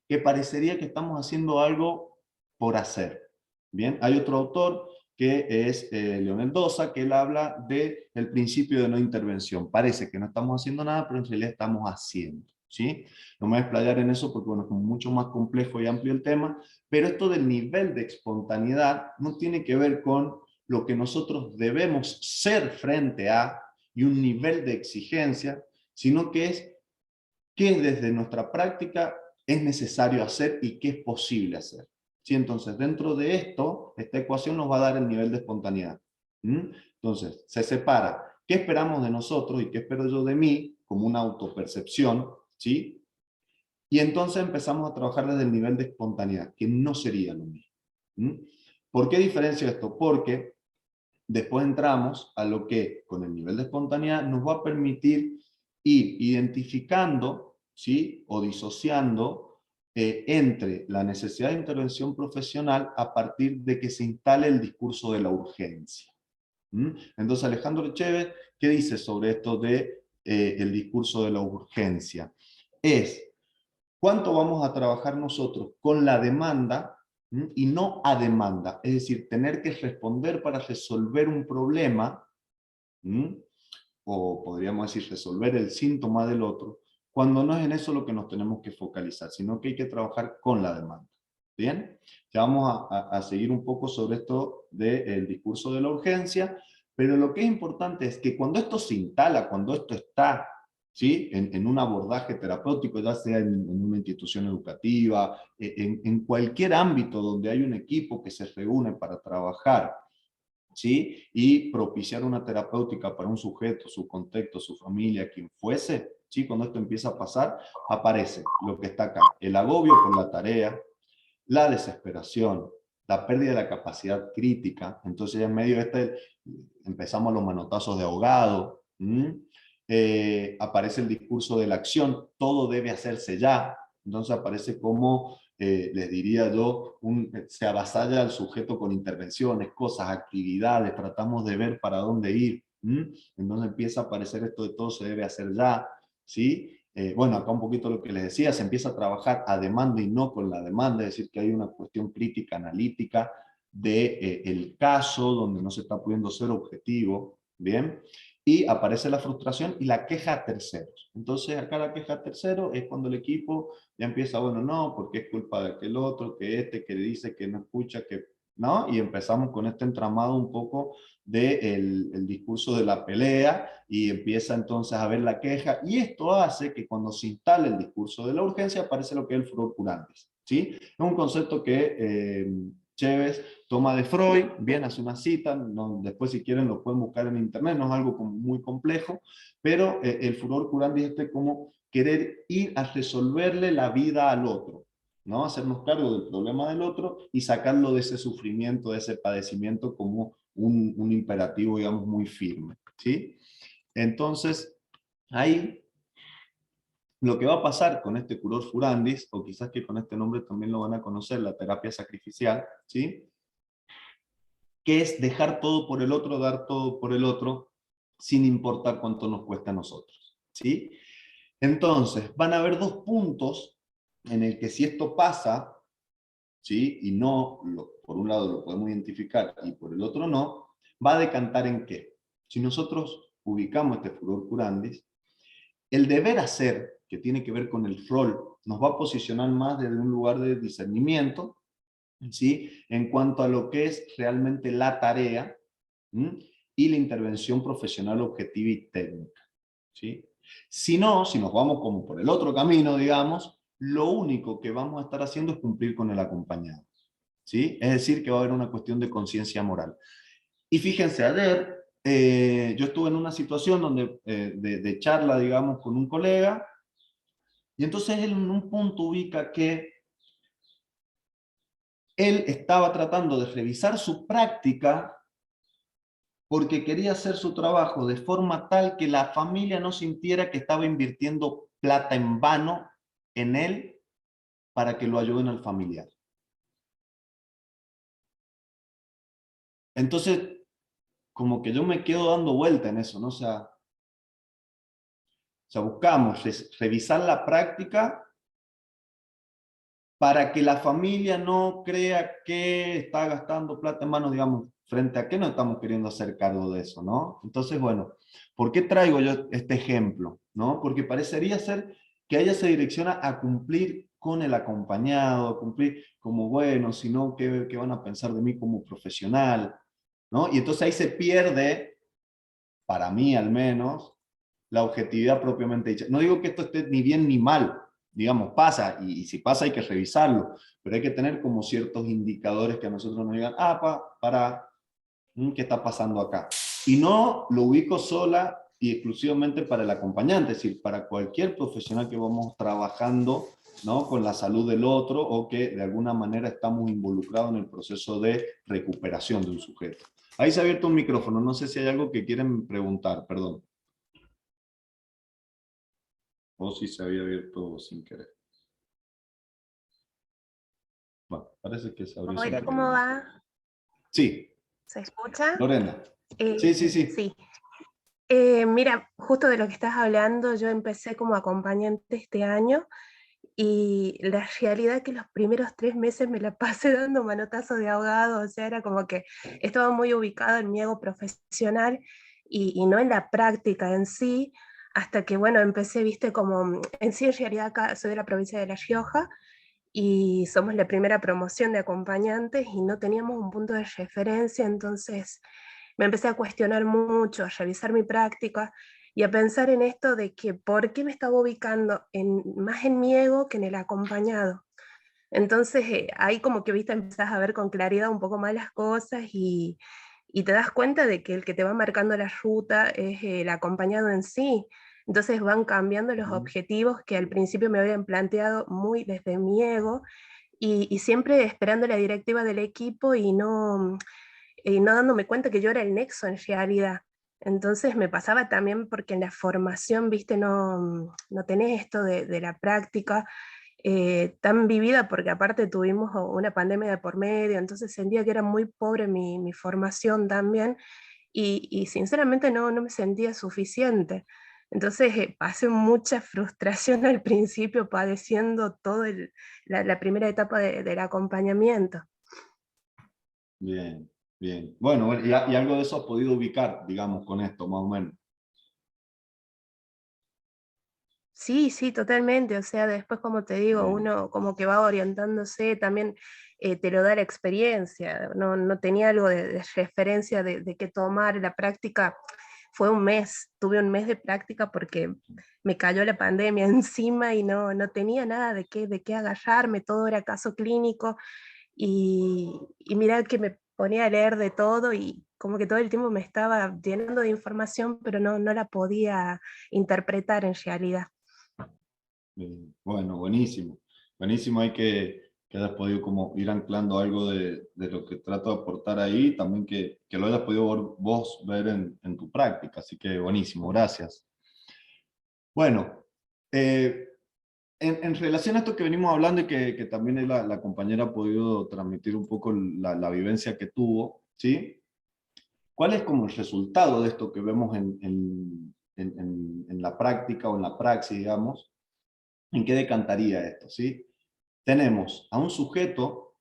que parecería que estamos haciendo algo por hacer. Bien, hay otro autor que es Leonel Dosa, que él habla del principio de no intervención. Parece que no estamos haciendo nada, pero en realidad estamos haciendo. ¿Sí? No me voy a explayar en eso porque bueno, es mucho más complejo y amplio el tema, pero esto del nivel de espontaneidad no tiene que ver con lo que nosotros debemos ser frente a y un nivel de exigencia, sino que es qué desde nuestra práctica es necesario hacer y qué es posible hacer. ¿Sí? Entonces, dentro de esto, esta ecuación nos va a dar el nivel de espontaneidad. Entonces, se separa qué esperamos de nosotros y qué espero yo de mí, como una autopercepción, ¿sí? Y entonces empezamos a trabajar desde el nivel de espontaneidad, que no sería lo mismo. ¿Por qué diferencio esto? Porque después entramos a lo que con el nivel de espontaneidad nos va a permitir ir identificando, ¿sí? O disociando entre la necesidad de intervención profesional a partir de que se instale el discurso de la urgencia. Entonces Alejandro Echeve, ¿qué dice sobre esto de el discurso de la urgencia? Es cuánto vamos a trabajar nosotros con la demanda y no a demanda, es decir, tener que responder para resolver un problema, o podríamos decir resolver el síntoma del otro, cuando no es en eso lo que nos tenemos que focalizar, sino que hay que trabajar con la demanda. ¿Bien? Ya vamos a seguir un poco sobre esto del discurso de la urgencia, pero lo que es importante es que cuando esto se instala, cuando esto está, ¿sí? En un abordaje terapéutico, ya sea en una institución educativa, en cualquier ámbito donde hay un equipo que se reúne para trabajar, ¿sí? Y propiciar una terapéutica para un sujeto, su contexto, su familia, quien fuese, ¿sí? Cuando esto empieza a pasar, aparece lo que está acá, el agobio por la tarea, la desesperación, la pérdida de la capacidad crítica. Entonces en medio de empezamos los manotazos de ahogado, aparece el discurso de la acción, todo debe hacerse ya. Entonces aparece como, les diría yo, se avasalla al sujeto con intervenciones, cosas, actividades, tratamos de ver para dónde ir. Entonces empieza a aparecer esto de todo se debe hacer ya, ¿sí? Bueno, acá un poquito lo que les decía, se empieza a trabajar a demanda y no con la demanda, es decir, que hay una cuestión crítica, analítica del caso, donde no se está pudiendo ser objetivo, ¿bien? Y aparece la frustración y la queja a terceros. Entonces, acá la queja a terceros es cuando el equipo ya empieza, bueno, no, porque es culpa de aquel otro, que dice que no escucha, que ¿no? Y empezamos con este entramado un poco del el discurso de la pelea y empieza entonces a ver la queja y esto hace que cuando se instale el discurso de la urgencia aparece lo que es el furor curantis, ¿sí? Es un concepto que Chévez toma de Freud, bien, hace una cita, no, después si quieren lo pueden buscar en internet, no es algo como muy complejo, pero el furor curantis es como querer ir a resolverle la vida al otro, ¿no? Hacernos cargo del problema del otro y sacarlo de ese sufrimiento, de ese padecimiento como un imperativo, digamos, muy firme, ¿sí? Entonces, ahí lo que va a pasar con este furor furandis, o quizás que con este nombre también lo van a conocer, la terapia sacrificial, ¿sí? Que es dejar todo por el otro, dar todo por el otro, sin importar cuánto nos cuesta a nosotros, ¿sí? Entonces, van a haber dos puntos en el que si esto pasa, ¿sí? Y no, por un lado lo podemos identificar y por el otro no, va a decantar en qué. Si nosotros ubicamos este furor curandis, el deber hacer, que tiene que ver con el rol, nos va a posicionar más desde un lugar de discernimiento, ¿sí? En cuanto a lo que es realmente la tarea, y la intervención profesional objetiva y técnica, ¿sí? Si no, si nos vamos como por el otro camino, digamos, lo único que vamos a estar haciendo es cumplir con el acompañado, ¿sí? Es decir, que va a haber una cuestión de conciencia moral. Y fíjense, ayer yo estuve en una situación donde, de charla, digamos, con un colega, y entonces él en un punto ubica que él estaba tratando de revisar su práctica porque quería hacer su trabajo de forma tal que la familia no sintiera que estaba invirtiendo plata en vano en él para que lo ayuden al familiar. Entonces, como que yo me quedo dando vuelta en eso, ¿no? O sea buscamos revisar la práctica para que la familia no crea que está gastando plata en mano, digamos, frente a qué no estamos queriendo hacer cargo de eso, ¿no? Entonces, bueno, ¿por qué traigo yo este ejemplo? ¿No? Porque parecería ser que ella se direcciona a cumplir con el acompañado, a cumplir como, bueno, si no, ¿qué van a pensar de mí como profesional? ¿no? Y entonces ahí se pierde, para mí al menos, la objetividad propiamente dicha. No digo que esto esté ni bien ni mal, digamos, pasa, y si pasa hay que revisarlo, pero hay que tener como ciertos indicadores que a nosotros nos digan, ¿qué está pasando acá? Y no lo ubico sola y exclusivamente para el acompañante, es decir, para cualquier profesional que vamos trabajando, ¿no?, con la salud del otro o que de alguna manera estamos involucrados en el proceso de recuperación de un sujeto. Ahí se ha abierto un micrófono, no sé si hay algo que quieren preguntar, perdón. O si se había abierto sin querer. Bueno, parece que se abrió sin Hola, querer. ¿cómo va? Sí, ¿Se escucha? Lorena. Sí. Sí. Mira, justo de lo que estás hablando, yo empecé como acompañante este año y la realidad es que los primeros 3 meses me la pasé dando manotazo de ahogado, o sea, era como que estaba muy ubicado en mi ego profesional y no en la práctica en sí, hasta que, bueno, empecé, viste, como, en sí en realidad acá soy de la provincia de La Rioja, y somos la primera promoción de acompañantes y no teníamos un punto de referencia, entonces me empecé a cuestionar mucho, a revisar mi práctica y a pensar en esto de que por qué me estaba ubicando más en mi ego que en el acompañado. Entonces ahí como que, viste, empezás a ver con claridad un poco más las cosas y te das cuenta de que el que te va marcando la ruta es el acompañado en sí. Entonces van cambiando los objetivos que al principio me habían planteado muy desde mi ego y siempre esperando la directiva del equipo y no dándome cuenta que yo era el nexo en realidad. Entonces me pasaba también porque en la formación, viste, no tenés esto de la práctica tan vivida, porque aparte tuvimos una pandemia de por medio, entonces sentía que era muy pobre mi formación también, y sinceramente no me sentía suficiente. Entonces pasé mucha frustración al principio padeciendo todo la primera etapa del acompañamiento. Bien, bien. Bueno, y algo de eso has podido ubicar, digamos, con esto, más o menos. Sí, sí, totalmente. O sea, después, como te digo, Bien, uno como que va orientándose, también te lo da la experiencia. No tenía algo de referencia de qué tomar. La práctica fue un mes, tuve un mes de práctica porque me cayó la pandemia encima y no tenía nada de qué agarrarme, todo era caso clínico. Y mira que me ponía a leer de todo y como que todo el tiempo me estaba llenando de información, pero no la podía interpretar en realidad. bien. Bueno, buenísimo. Buenísimo, hay que hayas podido como ir anclando algo de lo que trato de aportar ahí, también que lo hayas podido vos ver en tu práctica, así que buenísimo, gracias. Bueno, en relación a esto que venimos hablando y que también la compañera ha podido transmitir un poco la vivencia que tuvo, ¿sí? ¿Cuál es como el resultado de esto que vemos en la práctica o en la praxis, digamos? ¿En qué decantaría esto? ¿Sí? Tenemos a un sujeto,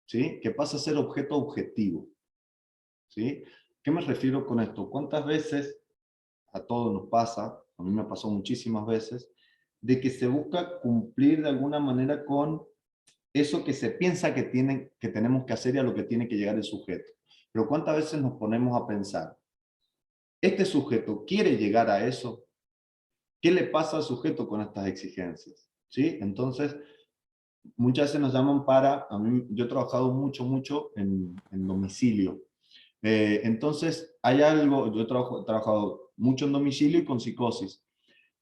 ¿sí?, que pasa a ser objeto objetivo. ¿Sí? ¿Qué me refiero con esto? ¿Cuántas veces a todos nos pasa, a mí me pasó muchísimas veces, de que se busca cumplir de alguna manera con eso que se piensa que tenemos que hacer y a lo que tiene que llegar el sujeto? Pero ¿cuántas veces nos ponemos a pensar, este sujeto quiere llegar a eso? ¿Qué le pasa al sujeto con estas exigencias? ¿Sí? Entonces, muchas veces nos llaman a mí, yo he trabajado mucho en domicilio. Entonces, hay algo, yo he trabajado mucho en domicilio y con psicosis.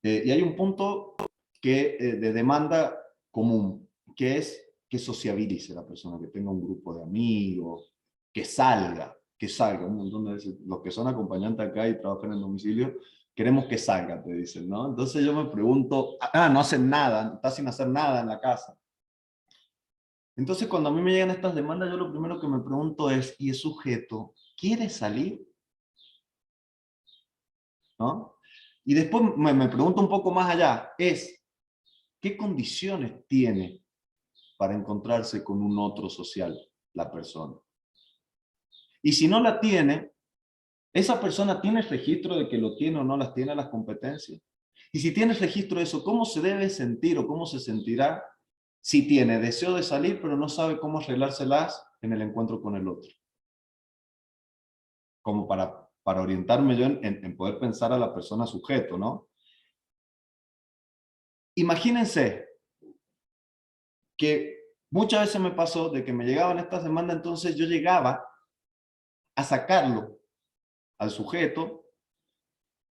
Y hay un punto de demanda común, que es que sociabilice la persona, que tenga un grupo de amigos, que salga. Un montón de veces, los que son acompañantes acá y trabajan en domicilio, queremos que salga, te dicen, ¿no? Entonces yo me pregunto, no hacen nada, está sin hacer nada en la casa. Entonces cuando a mí me llegan estas demandas, yo lo primero que me pregunto es, ¿y el sujeto quiere salir? ¿No? Y después me pregunto un poco más allá, ¿qué condiciones tiene para encontrarse con un otro social la persona? Y si no la tiene, ¿esa persona tiene registro de que lo tiene o no las tiene las competencias? Y si tiene registro de eso, ¿cómo se debe sentir o cómo se sentirá si tiene deseo de salir pero no sabe cómo arreglárselas en el encuentro con el otro? como para orientarme yo en poder pensar a la persona sujeto, ¿no? Imagínense que muchas veces me pasó de que me llegaban estas demandas, entonces yo llegaba a sacarlo al sujeto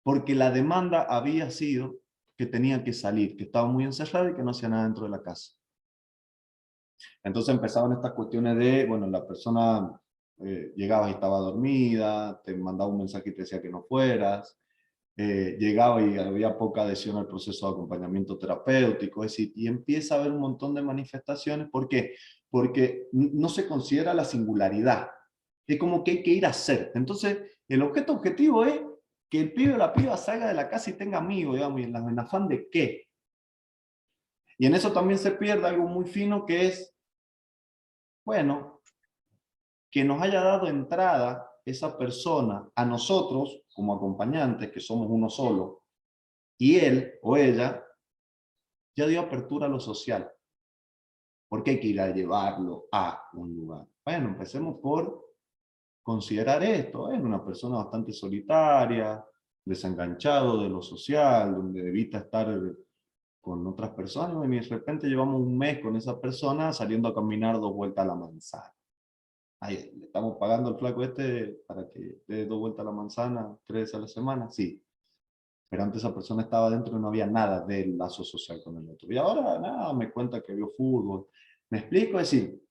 porque la demanda había sido que tenía que salir, que estaba muy encerrado y que no hacía nada dentro de la casa. Entonces empezaban estas cuestiones de, bueno, la persona llegaba y estaba dormida, te mandaba un mensaje y te decía que no fueras, llegaba y había poca adhesión al proceso de acompañamiento terapéutico, es decir, y empieza a haber un montón de manifestaciones. ¿Por qué? Porque no se considera la singularidad, es como que hay que ir a hacer. Entonces, el objeto objetivo es que el pibe o la piba salga de la casa y tenga amigos, digamos, y en afán de qué. Y en eso también se pierde algo muy fino que es, bueno, que nos haya dado entrada esa persona a nosotros como acompañantes, que somos uno solo, y él o ella ya dio apertura a lo social. ¿Por qué hay que ir a llevarlo a un lugar? Bueno, empecemos por considerar esto. Es una persona bastante solitaria, desenganchado de lo social, donde evita estar con otras personas, y de repente llevamos un mes con esa persona saliendo a caminar 2 vueltas a la manzana. Ahí, ¿le estamos pagando al flaco este para que dé 2 vueltas a la manzana 3 veces a la semana? Sí. Pero antes esa persona estaba dentro y no había nada del lazo social con el otro. Y ahora, nada, me cuenta que vio fútbol. ¿Me explico? Es decir,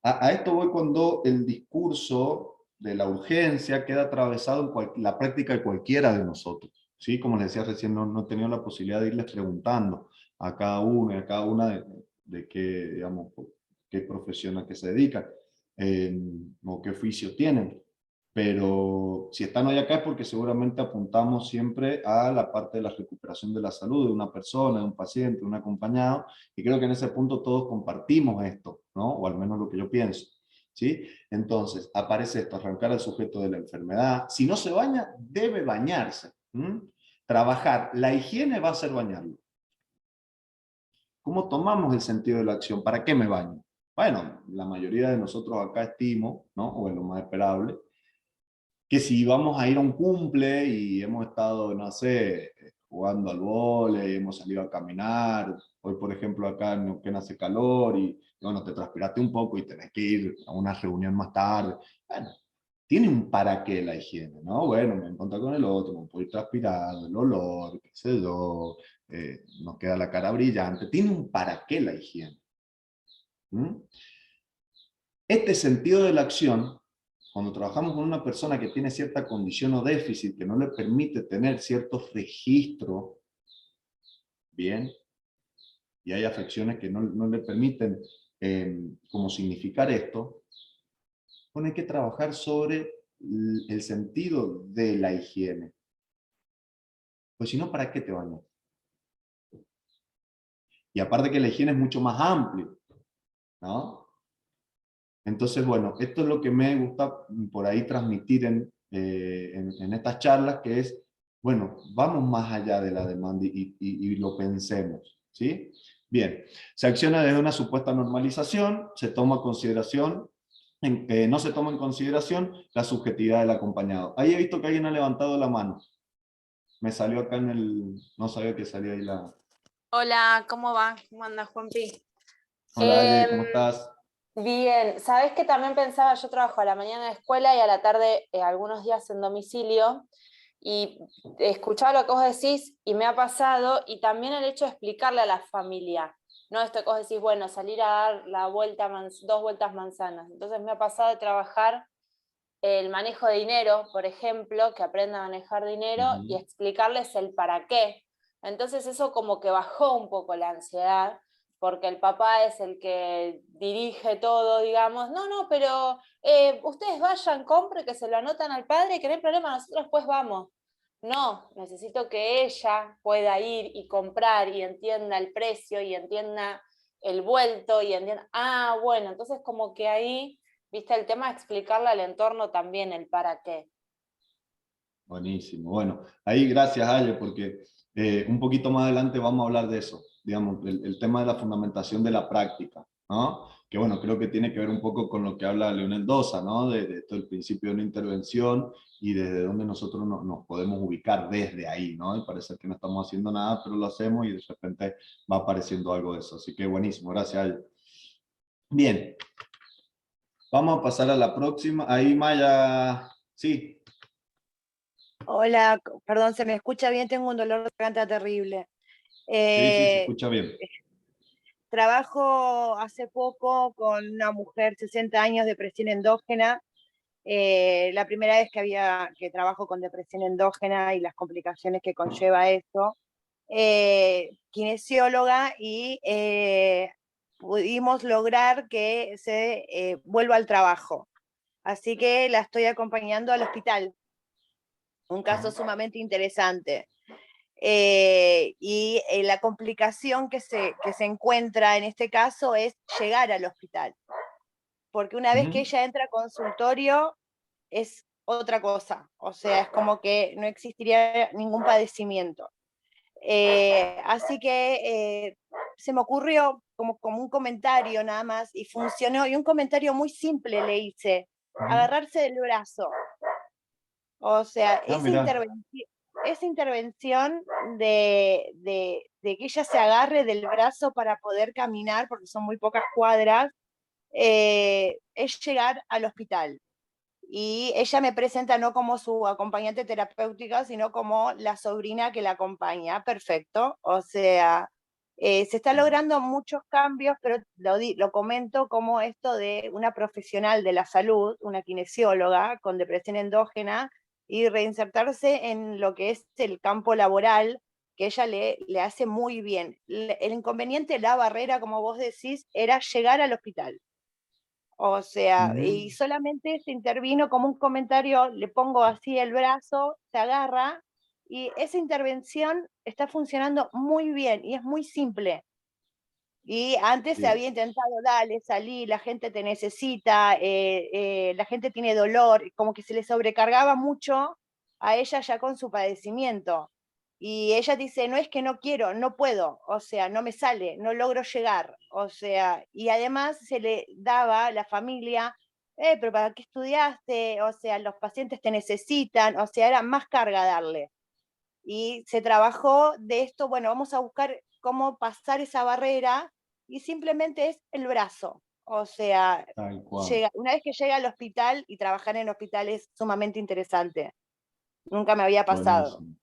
a esto voy cuando el discurso de la urgencia queda atravesado en la práctica de cualquiera de nosotros. ¿Sí? Como les decía recién, no he tenido la posibilidad de irles preguntando a cada uno y a cada una de qué, digamos, qué profesión a qué se dedican, o qué oficio tienen. Pero si están hoy acá es porque seguramente apuntamos siempre a la parte de la recuperación de la salud de una persona, de un paciente, de un acompañado, y creo que en ese punto todos compartimos esto, ¿no? O al menos lo que yo pienso, ¿sí? Entonces, aparece esto, arrancar al sujeto de la enfermedad. Si no se baña, debe bañarse. Trabajar, la higiene va a ser bañarlo. ¿Cómo tomamos el sentido de la acción? ¿Para qué me baño? Bueno, la mayoría de nosotros acá estimo, ¿no? O es lo más esperable, que si vamos a ir a un cumple y hemos estado, no sé, jugando al vóley, hemos salido a caminar, hoy por ejemplo acá en Neuquén hace calor y bueno, te transpiraste un poco y tenés que ir a una reunión más tarde. Bueno, tiene un para qué la higiene, ¿no? Bueno, me encontré con el otro, me puedo ir transpirado, el olor, qué sé yo, nos queda la cara brillante. Tiene un para qué la higiene. Este sentido de la acción, cuando trabajamos con una persona que tiene cierta condición o déficit que no le permite tener ciertos registros, bien, y hay afecciones que no le permiten como significar esto, bueno, hay que trabajar sobre el sentido de la higiene. Pues si no, ¿para qué te bañas? Y aparte que la higiene es mucho más amplio, ¿no? Entonces, bueno, esto es lo que me gusta por ahí transmitir en estas charlas, que es, bueno, vamos más allá de la demanda y lo pensemos, ¿sí? Bien, se acciona desde una supuesta normalización, se toma consideración, no se toma en consideración la subjetividad del acompañado. Ahí he visto que alguien ha levantado la mano. Me salió acá en el... No sabía que salía ahí la... Hola, ¿cómo va? ¿Cómo andas, Juanpi? Hola, Ale, ¿cómo estás? Bien, sabes que también pensaba, yo trabajo a la mañana en escuela y a la tarde algunos días en domicilio, y escuchaba lo que vos decís y me ha pasado, y también el hecho de explicarle a la familia, no esto que vos decís, bueno, salir a dar la vuelta, 2 vueltas manzanas. Entonces me ha pasado de trabajar el manejo de dinero, por ejemplo, que aprendan a manejar dinero y explicarles el para qué. Entonces eso como que bajó un poco la ansiedad, porque el papá es el que dirige todo, digamos, no, pero ustedes vayan, compren, que se lo anotan al padre, que no hay problema, nosotros pues vamos. No, necesito que ella pueda ir y comprar y entienda el precio y entienda el vuelto y entienda, bueno, entonces como que ahí, viste, el tema de explicarle al entorno también el para qué. Buenísimo. Bueno, ahí gracias, Ale, porque un poquito más adelante vamos a hablar de eso, digamos, el tema de la fundamentación de la práctica, ¿no? que bueno, creo que tiene que ver un poco con lo que habla Leonel Dosa, ¿no? De todo el principio de una intervención y desde donde nosotros nos podemos ubicar desde ahí, ¿no? Y parece que no estamos haciendo nada, pero lo hacemos y de repente va apareciendo algo de eso. Así que buenísimo, gracias a él. Bien, vamos a pasar a la próxima. Ahí Maya, sí. Hola, perdón, ¿se me escucha bien? Tengo un dolor de garganta terrible. Sí, se escucha bien. Trabajo hace poco con una mujer, 60 años, depresión endógena. La primera vez que trabajo con depresión endógena y las complicaciones que conlleva eso. Kinesióloga, y pudimos lograr que se vuelva al trabajo. Así que la estoy acompañando al hospital. Un caso sumamente interesante. Y la complicación que se encuentra en este caso es llegar al hospital. Porque una vez que ella entra al consultorio es otra cosa. O sea, es como que no existiría ningún padecimiento. Así que se me ocurrió como un comentario nada más y funcionó. Y un comentario muy simple le hice: agarrarse del brazo. O sea, esa intervención de que ella se agarre del brazo para poder caminar, porque son muy pocas cuadras, es llegar al hospital. Y ella me presenta no como su acompañante terapéutica, sino como la sobrina que la acompaña. Perfecto. O sea, se está logrando muchos cambios, pero lo comento como esto de una profesional de la salud, una kinesióloga con depresión endógena, y reinsertarse en lo que es el campo laboral, que ella le hace muy bien. El inconveniente, la barrera, como vos decís, era llegar al hospital. O sea, y solamente se intervino como un comentario, le pongo así el brazo, se agarra, y esa intervención está funcionando muy bien y es muy simple. Y antes se había intentado, dale, salí, la gente te necesita, la gente tiene dolor, como que se le sobrecargaba mucho a ella ya con su padecimiento. Y ella dice, no es que no quiero, no puedo, o sea, no me sale, no logro llegar, o sea, y además se le daba a la familia, pero ¿para qué estudiaste? O sea, los pacientes te necesitan, o sea, era más carga darle. Y se trabajó de esto, bueno, vamos a buscar cómo pasar esa barrera, y simplemente es el brazo. O sea, una vez que llega al hospital, y trabajar en el hospital es sumamente interesante. Nunca me había pasado. Buenísimo.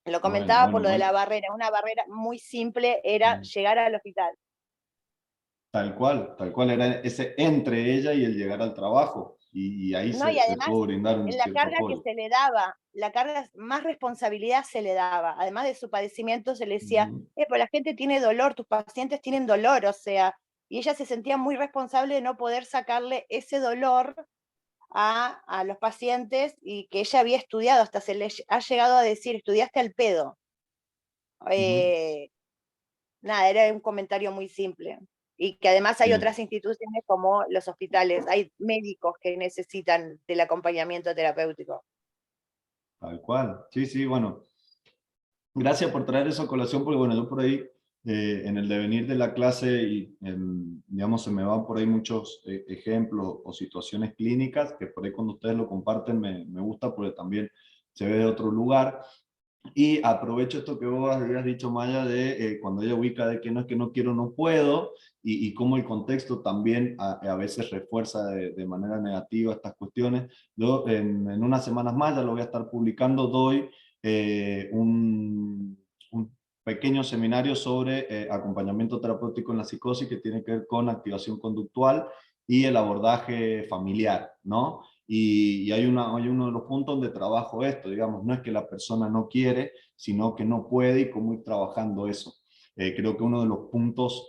Lo comentaba por lo de la barrera. Una barrera muy simple era llegar al hospital. Tal cual, era ese entre ella y el llegar al trabajo. Y ahí No, y se además, pudo brindar un en la cierto carga que apoyo. se le daba, la carga, más responsabilidad se le daba. Además de su padecimiento, se le decía, pero la gente tiene dolor, tus pacientes tienen dolor, o sea, y ella se sentía muy responsable de no poder sacarle ese dolor a los pacientes, y que ella había estudiado, hasta se le ha llegado a decir, estudiaste al pedo. Nada, era un comentario muy simple. Y que además hay otras instituciones como los hospitales, hay médicos que necesitan del acompañamiento terapéutico. Tal cual, sí, bueno. Gracias por traer eso a colación, porque bueno, yo por ahí, en el devenir de la clase, y digamos, se me van por ahí muchos ejemplos o situaciones clínicas, que por ahí cuando ustedes lo comparten me gusta, porque también se ve de otro lugar. Y aprovecho esto que vos habías dicho, Maya, de cuando ella ubica de que no es que no quiero, no puedo, y cómo el contexto también a veces refuerza de manera negativa estas cuestiones. Yo en unas semanas más, ya lo voy a estar publicando, doy un pequeño seminario sobre acompañamiento terapéutico en la psicosis, que tiene que ver con activación conductual y el abordaje familiar, ¿no? Y hay uno de los puntos donde trabajo esto, digamos, no es que la persona no quiere, sino que no puede, y cómo ir trabajando eso. Creo que uno de los puntos,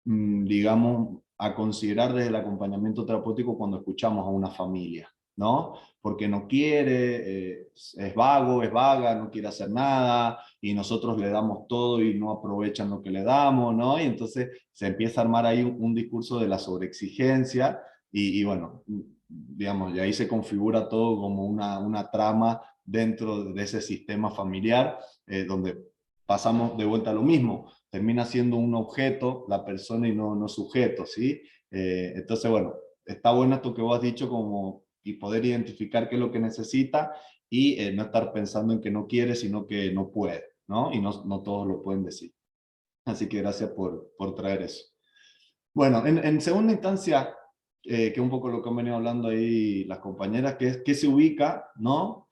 digamos, a considerar desde el acompañamiento terapéutico cuando escuchamos a una familia, ¿no? Porque no quiere, es vago, es vaga, no quiere hacer nada, y nosotros le damos todo y no aprovechan lo que le damos, ¿no? Y entonces se empieza a armar ahí un discurso de la sobreexigencia, y bueno, digamos, y ahí se configura todo como una trama dentro de ese sistema familiar, donde pasamos de vuelta a lo mismo, termina siendo un objeto la persona y no sujeto, ¿sí? Entonces, bueno, está bueno esto que vos has dicho, como, y poder identificar qué es lo que necesita, y no estar pensando en que no quiere, sino que no puede, ¿no? Y no todos lo pueden decir. Así que gracias por traer eso. Bueno, en segunda instancia, que es un poco lo que han venido hablando ahí las compañeras, que se ubica, ¿no?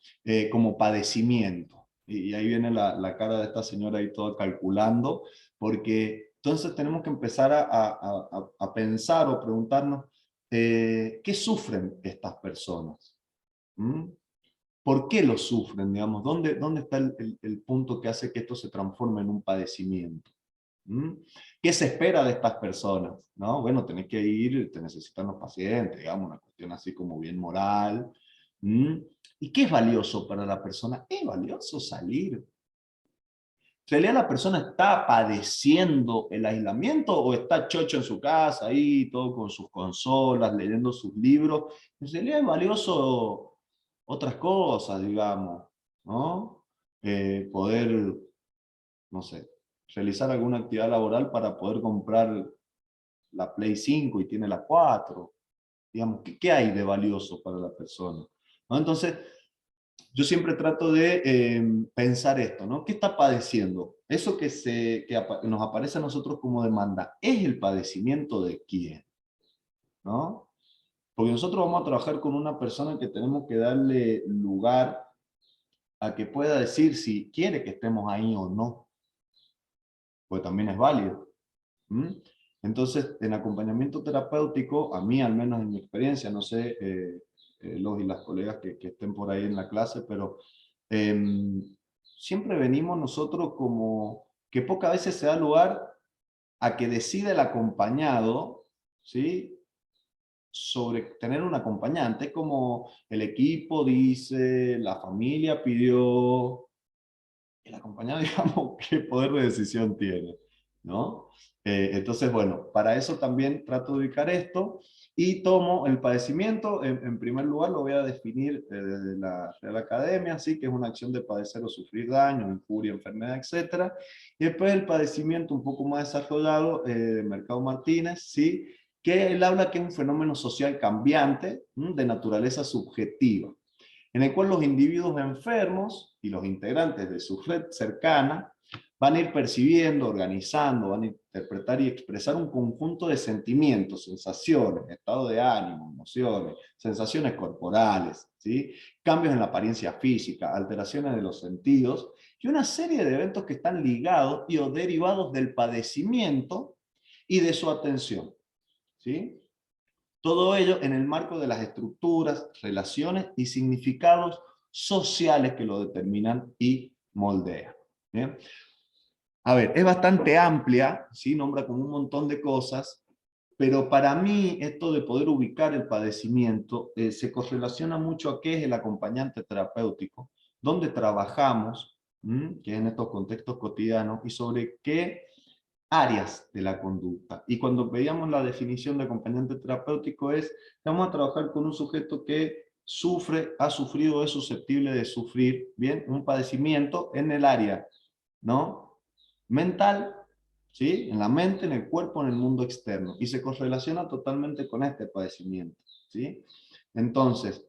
Como padecimiento. Y ahí viene la cara de esta señora ahí toda calculando, porque entonces tenemos que empezar a pensar o preguntarnos, ¿qué sufren estas personas? ¿Mm? ¿Por qué lo sufren, digamos? ¿Dónde está el punto que hace que esto se transforme en un padecimiento? ¿Mm? ¿Qué se espera de estas personas? ¿No? Bueno, tenés que ir, te necesitan los pacientes, digamos, una cuestión así como bien moral. ¿Mm? ¿Y qué es valioso para la persona? Es valioso salir. ¿En realidad la persona está padeciendo el aislamiento o está chocho en su casa, ahí todo con sus consolas, leyendo sus libros? En realidad es valioso otras cosas, digamos, ¿no? Poder, no sé, realizar alguna actividad laboral para poder comprar la Play 5 y tiene la 4. Digamos, ¿qué hay de valioso para la persona? ¿No? Entonces, yo siempre trato de pensar esto, ¿no? ¿Qué está padeciendo? Eso que nos aparece a nosotros como demanda, ¿es el padecimiento de quién? ¿No? Porque nosotros vamos a trabajar con una persona que tenemos que darle lugar a que pueda decir si quiere que estemos ahí o no, pues también es válido. ¿Mm? Entonces, en acompañamiento terapéutico, a mí, al menos en mi experiencia, no sé, los y las colegas que estén por ahí en la clase, pero siempre venimos nosotros como que pocas veces se da lugar a que decida el acompañado, ¿sí? Sobre tener un acompañante, como el equipo dice, la familia pidió, el acompañado, digamos, qué poder de decisión tiene, ¿no? Entonces, bueno, para eso también trato de ubicar esto y tomo el padecimiento. En primer lugar, lo voy a definir desde la Real Academia, ¿sí? Que es una acción de padecer o sufrir daño, injuria, enfermedad, etc. Y después el padecimiento un poco más desarrollado de Mercado Martínez, ¿sí? Que él habla que es un fenómeno social cambiante, de naturaleza subjetiva, en el cual los individuos enfermos y los integrantes de su red cercana van a ir percibiendo, organizando, van a interpretar y expresar un conjunto de sentimientos, sensaciones, estado de ánimo, emociones, sensaciones corporales, ¿sí? Cambios en la apariencia física, alteraciones de los sentidos y una serie de eventos que están ligados y o derivados del padecimiento y de su atención, ¿sí? Todo ello en el marco de las estructuras, relaciones y significados sociales que lo determinan y moldean. ¿Bien? A ver, es bastante amplia, ¿sí? Nombra como un montón de cosas, pero para mí esto de poder ubicar el padecimiento se correlaciona mucho a qué es el acompañante terapéutico, dónde trabajamos, que es en estos contextos cotidianos, y sobre qué áreas de la conducta. Y cuando veíamos la definición de acompañante terapéutico es, vamos a trabajar con un sujeto que sufre, ha sufrido o es susceptible de sufrir, bien, un padecimiento en el área, ¿no? Mental, ¿sí? En la mente, en el cuerpo, en el mundo externo. Y se correlaciona totalmente con este padecimiento, ¿sí? Entonces,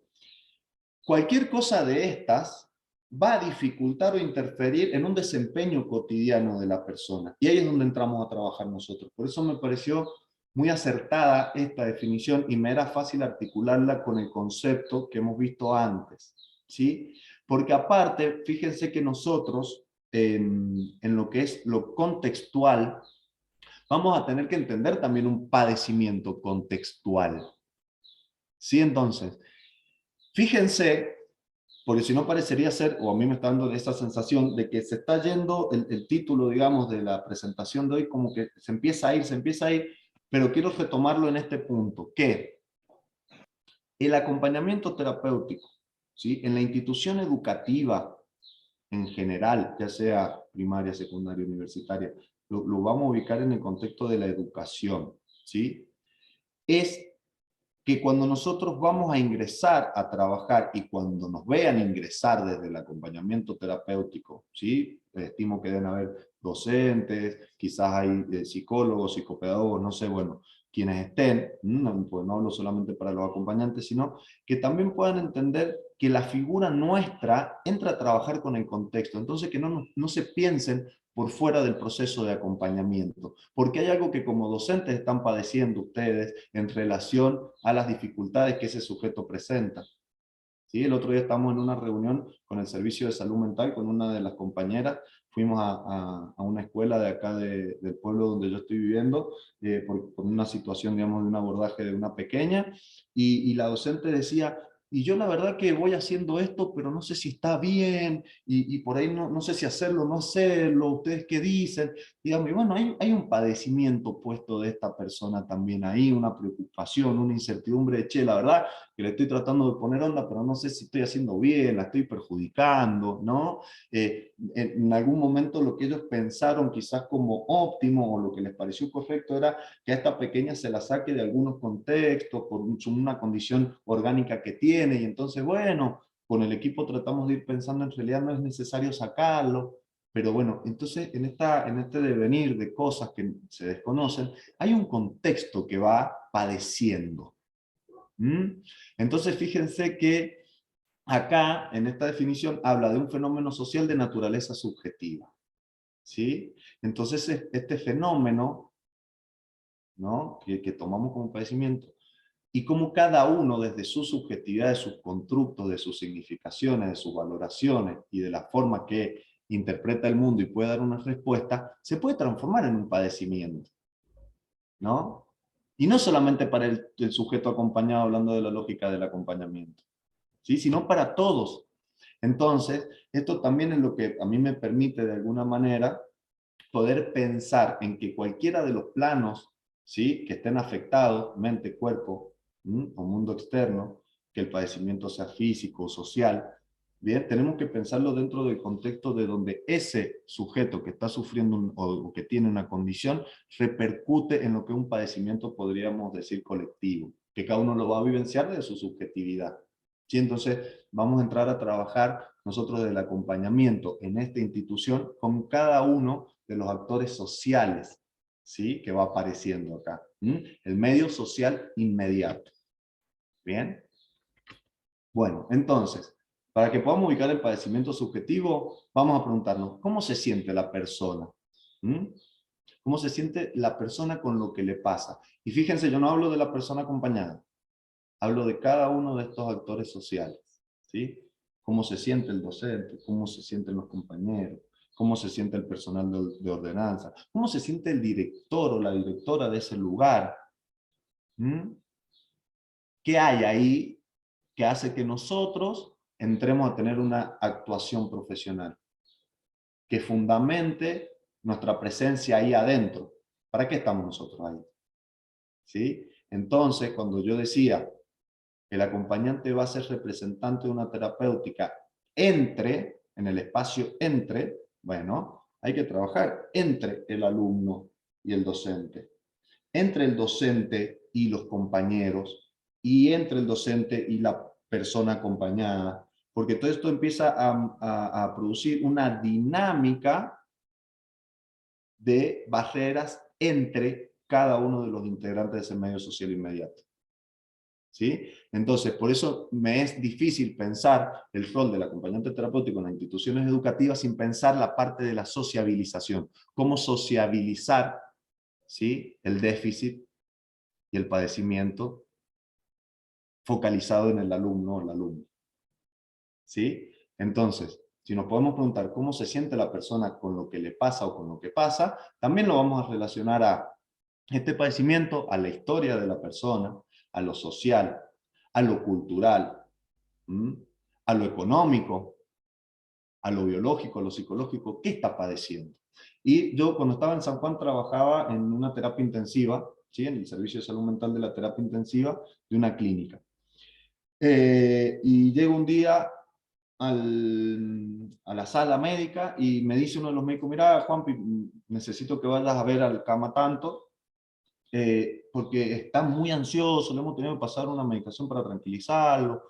cualquier cosa de estas va a dificultar o interferir en un desempeño cotidiano de la persona. Y ahí es donde entramos a trabajar nosotros. Por eso me pareció muy acertada esta definición y me era fácil articularla con el concepto que hemos visto antes, ¿sí? Porque aparte, fíjense que nosotros, en lo que es lo contextual, vamos a tener que entender también un padecimiento contextual, ¿sí? Entonces, fíjense, porque si no parecería ser, o a mí me está dando esa sensación de que se está yendo el título, digamos, de la presentación de hoy, como que se empieza a ir, pero quiero retomarlo en este punto, que el acompañamiento terapéutico, ¿sí? En la institución educativa en general, ya sea primaria, secundaria, universitaria, lo vamos a ubicar en el contexto de la educación, ¿sí? Es que cuando nosotros vamos a ingresar a trabajar y cuando nos vean ingresar desde el acompañamiento terapéutico, ¿sí? Estimo que deben haber docentes, quizás hay psicólogos, psicopedagogos, no sé, bueno, quienes estén, pues no hablo solamente para los acompañantes, sino que también puedan entender que la figura nuestra entra a trabajar con el contexto, entonces que no se piensen por fuera del proceso de acompañamiento, porque hay algo que como docentes están padeciendo ustedes en relación a las dificultades que ese sujeto presenta. ¿Sí? El otro día estamos en una reunión con el Servicio de Salud Mental, con una de las compañeras, fuimos a una escuela de acá del pueblo donde yo estoy viviendo, por una situación, digamos, de un abordaje de una pequeña, y la docente decía, y yo la verdad que voy haciendo esto, pero no sé si está bien, y por ahí no sé si hacerlo o no hacerlo, ustedes qué dicen, digamos, y bueno, hay un padecimiento puesto de esta persona también ahí, una preocupación, una incertidumbre de, che, la verdad que le estoy tratando de poner onda, pero no sé si estoy haciendo bien, la estoy perjudicando, ¿no? En algún momento lo que ellos pensaron quizás como óptimo, o lo que les pareció correcto, era que a esta pequeña se la saque de algunos contextos, por una condición orgánica que tiene, y entonces, bueno, con el equipo tratamos de ir pensando, en realidad no es necesario sacarlo, pero bueno, entonces en este devenir de cosas que se desconocen, hay un contexto que va padeciendo. Entonces fíjense que acá, en esta definición, habla de un fenómeno social de naturaleza subjetiva. ¿Sí? Entonces este fenómeno, ¿no? que tomamos como padecimiento, y cómo cada uno desde su subjetividad, de sus constructos, de sus significaciones, de sus valoraciones y de la forma que interpreta el mundo y puede dar una respuesta, se puede transformar en un padecimiento, ¿no? Y no solamente para el sujeto acompañado, hablando de la lógica del acompañamiento, ¿sí? Sino para todos. Entonces, esto también es lo que a mí me permite de alguna manera poder pensar en que cualquiera de los planos, ¿sí? que estén afectados, mente, cuerpo, o mundo externo, que el padecimiento sea físico o social, bien, tenemos que pensarlo dentro del contexto de donde ese sujeto que está sufriendo o que tiene una condición repercute en lo que es un padecimiento, podríamos decir, colectivo, que cada uno lo va a vivenciar de su subjetividad. ¿Sí? Entonces vamos a entrar a trabajar nosotros del acompañamiento en esta institución con cada uno de los actores sociales, ¿sí? que va apareciendo acá. El medio social inmediato. ¿Bien? Bueno, entonces, para que podamos ubicar el padecimiento subjetivo, vamos a preguntarnos, ¿cómo se siente la persona? ¿Cómo se siente la persona con lo que le pasa? Y fíjense, yo no hablo de la persona acompañada, hablo de cada uno de estos actores sociales, ¿sí? ¿Cómo se siente el docente? ¿Cómo se sienten los compañeros? ¿Cómo se siente el personal de ordenanza? ¿Cómo se siente el director o la directora de ese lugar? ¿Qué hay ahí que hace que nosotros entremos a tener una actuación profesional? Que fundamente nuestra presencia ahí adentro. ¿Para qué estamos nosotros ahí? ¿Sí? Entonces, cuando yo decía que el acompañante va a ser representante de una terapéutica en el espacio entre, bueno, hay que trabajar entre el alumno y el docente, entre el docente y los compañeros, y entre el docente y la persona acompañada, porque todo esto empieza a producir una dinámica de barreras entre cada uno de los integrantes de ese medio social inmediato. ¿Sí? Entonces, por eso me es difícil pensar el rol del acompañante terapéutico en las instituciones educativas sin pensar la parte de la sociabilización. Cómo sociabilizar, ¿sí? el déficit y el padecimiento focalizado en el alumno o la alumna. ¿Sí? Entonces, si nos podemos preguntar cómo se siente la persona con lo que le pasa o con lo que pasa, también lo vamos a relacionar a este padecimiento, a la historia de la persona, a lo social, a lo cultural, a lo económico, a lo biológico, a lo psicológico, ¿qué está padeciendo? Y yo cuando estaba en San Juan trabajaba en una terapia intensiva, ¿sí? en el servicio de salud mental de la terapia intensiva de una clínica. Y llego un día a la sala médica y me dice uno de los médicos, mira Juanpi, necesito que vayas a ver al cama tanto, porque está muy ansioso, le hemos tenido que pasar una medicación para tranquilizarlo,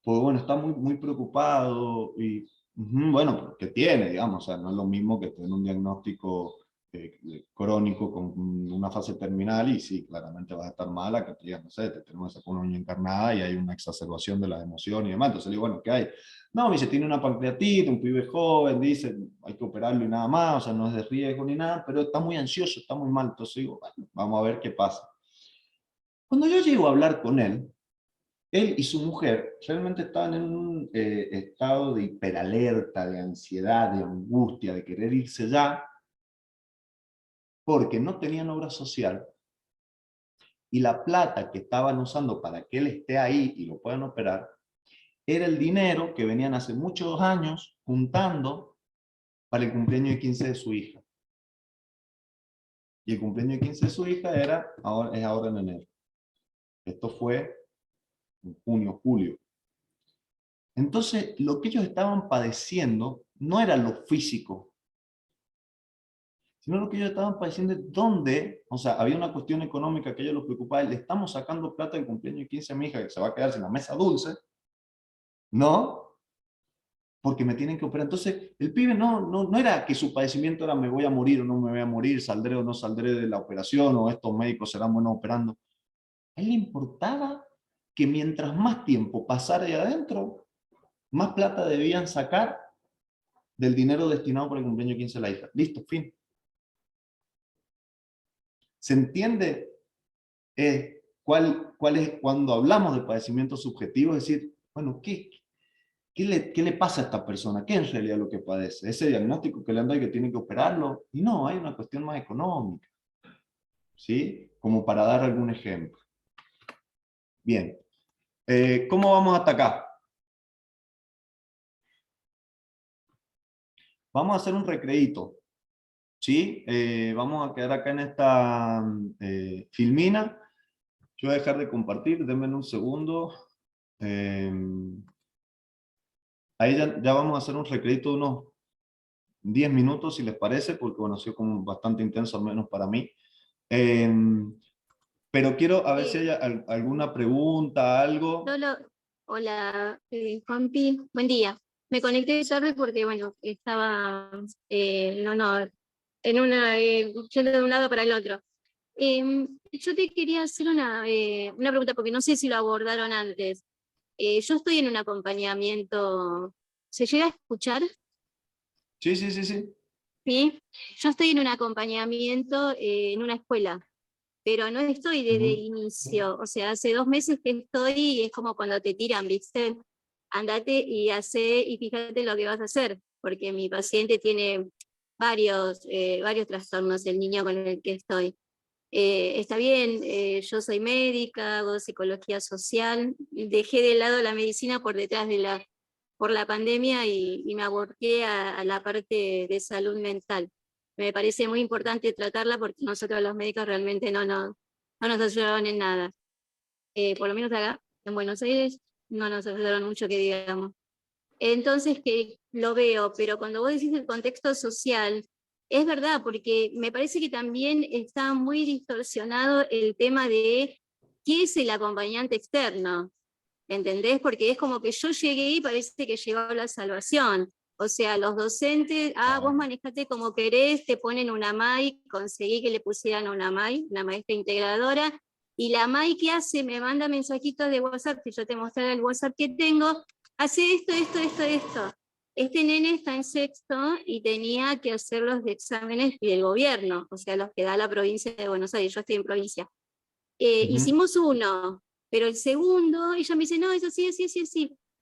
pues bueno, está muy, muy preocupado y bueno, ¿qué tiene, digamos? O sea, no es lo mismo que tener un diagnóstico crónico con una fase terminal y sí, claramente vas a estar mala, que te digan, no sé, te tenemos que sacar una uña encarnada y hay una exacerbación de las emociones y demás. Entonces le digo, bueno, ¿qué hay? No, me dice, tiene una pancreatitis, un pibe joven, dice, hay que operarlo y nada más, o sea, no es de riesgo ni nada, pero está muy ansioso, está muy mal. Entonces digo, bueno, vamos a ver qué pasa. Cuando yo llego a hablar con él y su mujer realmente estaban en un estado de hiperalerta, de ansiedad, de angustia, de querer irse ya, porque no tenían obra social y la plata que estaban usando para que él esté ahí y lo puedan operar, era el dinero que venían hace muchos años juntando para el cumpleaños de 15 de su hija. Y el cumpleaños de 15 de su hija es ahora en enero. Esto fue en junio, julio. Entonces, lo que ellos estaban padeciendo no era lo físico, sino lo que ellos estaban padeciendo es dónde, o sea, había una cuestión económica que ellos los preocupaba, le estamos sacando plata del cumpleaños de 15 a mi hija que se va a quedar sin la mesa dulce, ¿no? Porque me tienen que operar. Entonces, el pibe no era que su padecimiento era me voy a morir o no me voy a morir, saldré o no saldré de la operación, o estos médicos serán buenos operando. A él le importaba que mientras más tiempo pasara ahí adentro, más plata debían sacar del dinero destinado para el cumpleaños 15 de la hija. Listo, fin. ¿Se entiende cuál es cuando hablamos de padecimiento subjetivo? Es decir, bueno, ¿qué le pasa a esta persona? ¿Qué es en realidad lo que padece? ¿Ese diagnóstico que le han dado y que tiene que operarlo? Y no, hay una cuestión más económica. ¿Sí? Como para dar algún ejemplo. Bien. ¿Cómo vamos hasta acá? Vamos a hacer un recreíto. ¿Sí? Vamos a quedar acá en esta filmina. Yo voy a dejar de compartir, denme un segundo. Ahí ya vamos a hacer un recreíto de unos 10 minutos, si les parece, porque bueno, ha sido como bastante intenso, al menos para mí. Pero quiero a ver si hay alguna pregunta, algo. Hola, Juanpi, buen día. Me conecté tarde porque, bueno, estaba en una, yendo de un lado para el otro. Yo te quería hacer una pregunta, porque no sé si lo abordaron antes. Yo estoy en un acompañamiento, ¿se llega a escuchar? Sí, sí, sí, sí. Sí, yo estoy en un acompañamiento en una escuela, pero no estoy desde el inicio, o sea, hace 2 meses que estoy y es como cuando te tiran, ¿viste? Andate y y fíjate lo que vas a hacer, porque mi paciente tiene varios trastornos, el niño con el que estoy. Está bien, yo soy médica, hago psicología social, dejé de lado la medicina por la pandemia y me aborqué a la parte de salud mental. Me parece muy importante tratarla porque nosotros los médicos realmente no nos ayudaban en nada. Por lo menos acá en Buenos Aires no nos ayudaron mucho, que digamos. Entonces que lo veo, pero cuando vos decís el contexto social, es verdad, porque me parece que también está muy distorsionado el tema de qué es el acompañante externo, ¿entendés? Porque es como que yo llegué y parece que llegó la salvación. O sea, los docentes, vos manejate como querés, te ponen una MAI, conseguí que le pusieran una MAI, una maestra integradora, y la MAI, ¿qué hace? Me manda mensajitos de WhatsApp, que yo te mostré el WhatsApp que tengo, hace esto. Este nene está en sexto y tenía que hacer los exámenes del gobierno, o sea, los que da la provincia de Buenos Aires, yo estoy en provincia. Hicimos uno, pero el segundo, ella me dice, no, eso sí,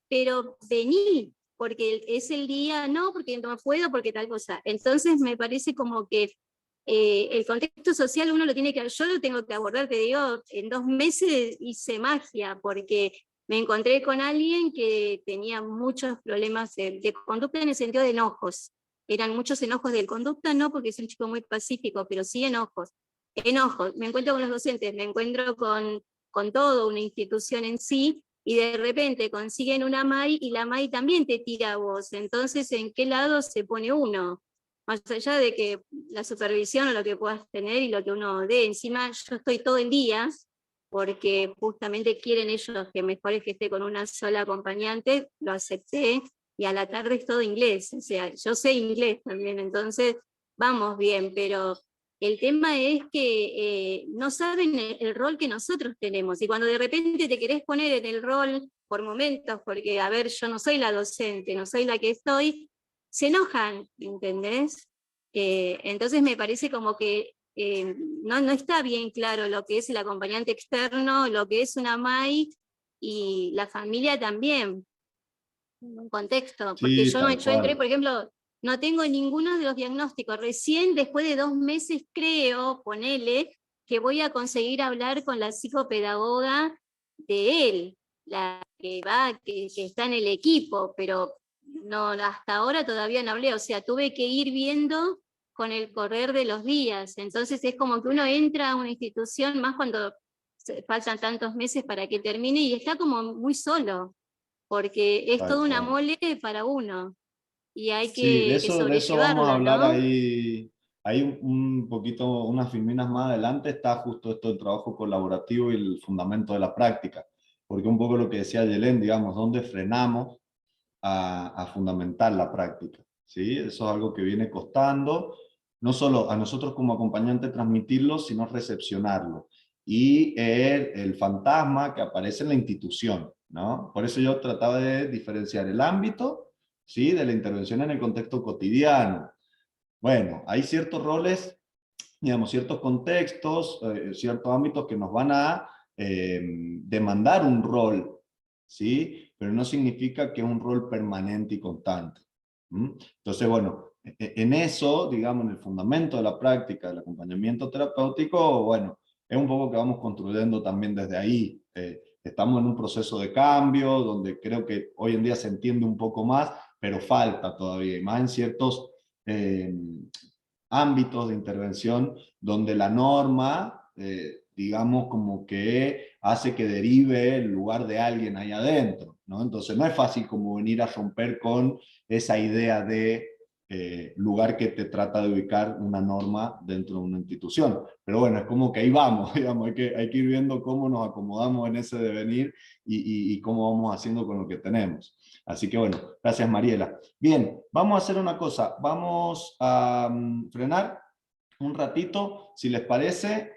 pero vení, porque es el día, no, porque no puedo, porque tal cosa. Entonces me parece como que el contexto social uno lo tiene que, yo lo tengo que abordar, te digo, en 2 meses hice magia, porque me encontré con alguien que tenía muchos problemas de conducta en el sentido de enojos. Eran muchos enojos de conducta, no porque es un chico muy pacífico, pero sí enojos. Me encuentro con los docentes, me encuentro con toda una institución en sí, y de repente consiguen una MAI y la MAI también te tira a vos. Entonces, ¿en qué lado se pone uno? Más allá de que la supervisión o lo que puedas tener y lo que uno dé, encima yo estoy todo el día, porque justamente quieren ellos que mejor es que esté con una sola acompañante, lo acepté, y a la tarde es todo inglés, o sea, yo sé inglés también, entonces vamos bien, pero el tema es que no saben el rol que nosotros tenemos, y cuando de repente te querés poner en el rol por momentos, porque, a ver, yo no soy la docente, no soy la que estoy, se enojan, ¿entendés? Entonces me parece como que no está bien claro lo que es el acompañante externo, lo que es una MAI y la familia también, en un contexto, porque Sí, tal yo entré, cual. por ejemplo, no tengo ninguno de los diagnósticos, recién después de 2 meses creo, ponele, que voy a conseguir hablar con la psicopedagoga de él, la que va, que está en el equipo, pero no, hasta ahora todavía no hablé, o sea, tuve que ir viendo con el correr de los días, entonces es como que uno entra a una institución más cuando faltan tantos meses para que termine y está como muy solo, porque es Tal toda una cual. mole para uno y hay Sí, que de eso vamos a sobrellevarlo, hablar ¿no? ahí, ahí un poquito, unas filminas más adelante, está justo esto del trabajo colaborativo y el fundamento de la práctica, porque un poco lo que decía Yelén, digamos, dónde frenamos a fundamentar la práctica, ¿sí? Eso es algo que viene costando, no solo a nosotros como acompañante transmitirlo, sino recepcionarlo. Y el fantasma que aparece en la institución, ¿no? Por eso yo trataba de diferenciar el ámbito, ¿sí? De la intervención en el contexto cotidiano. Bueno, hay ciertos roles, digamos, ciertos contextos, ciertos ámbitos que nos van a demandar un rol, ¿sí? Pero no significa que es un rol permanente y constante. ¿Mm? Entonces, bueno, en eso, digamos, en el fundamento de la práctica del acompañamiento terapéutico, bueno, es un poco que vamos construyendo también desde ahí. Estamos en un proceso de cambio, donde creo que hoy en día se entiende un poco más, pero falta todavía, y más en ciertos eh, ámbitos de intervención donde la norma, digamos, como que hace que derive el lugar de alguien ahí adentro, ¿no? Entonces no es fácil como venir a romper con esa idea de lugar que te trata de ubicar una norma dentro de una institución. Pero bueno, es como que ahí vamos, digamos, hay que ir viendo cómo nos acomodamos en ese devenir y cómo vamos haciendo con lo que tenemos. Así que bueno, gracias Mariela. Bien, vamos a hacer una cosa, vamos a frenar un ratito, si les parece,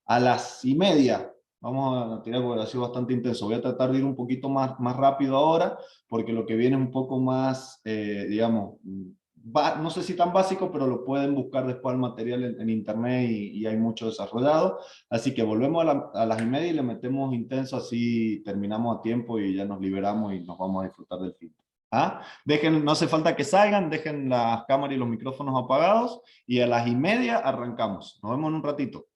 a las 1:30. Vamos a tirar porque ha sido bastante intenso. Voy a tratar de ir un poquito más rápido ahora, porque lo que viene es un poco más, digamos, no sé si tan básico, pero lo pueden buscar después el material en internet y hay mucho desarrollado. Así que volvemos a las 1:30 y le metemos intenso, así terminamos a tiempo y ya nos liberamos y nos vamos a disfrutar del fin. ¿Ah? Dejen, no hace falta que salgan, dejen las cámaras y los micrófonos apagados y a las 1:30 arrancamos. Nos vemos en un ratito.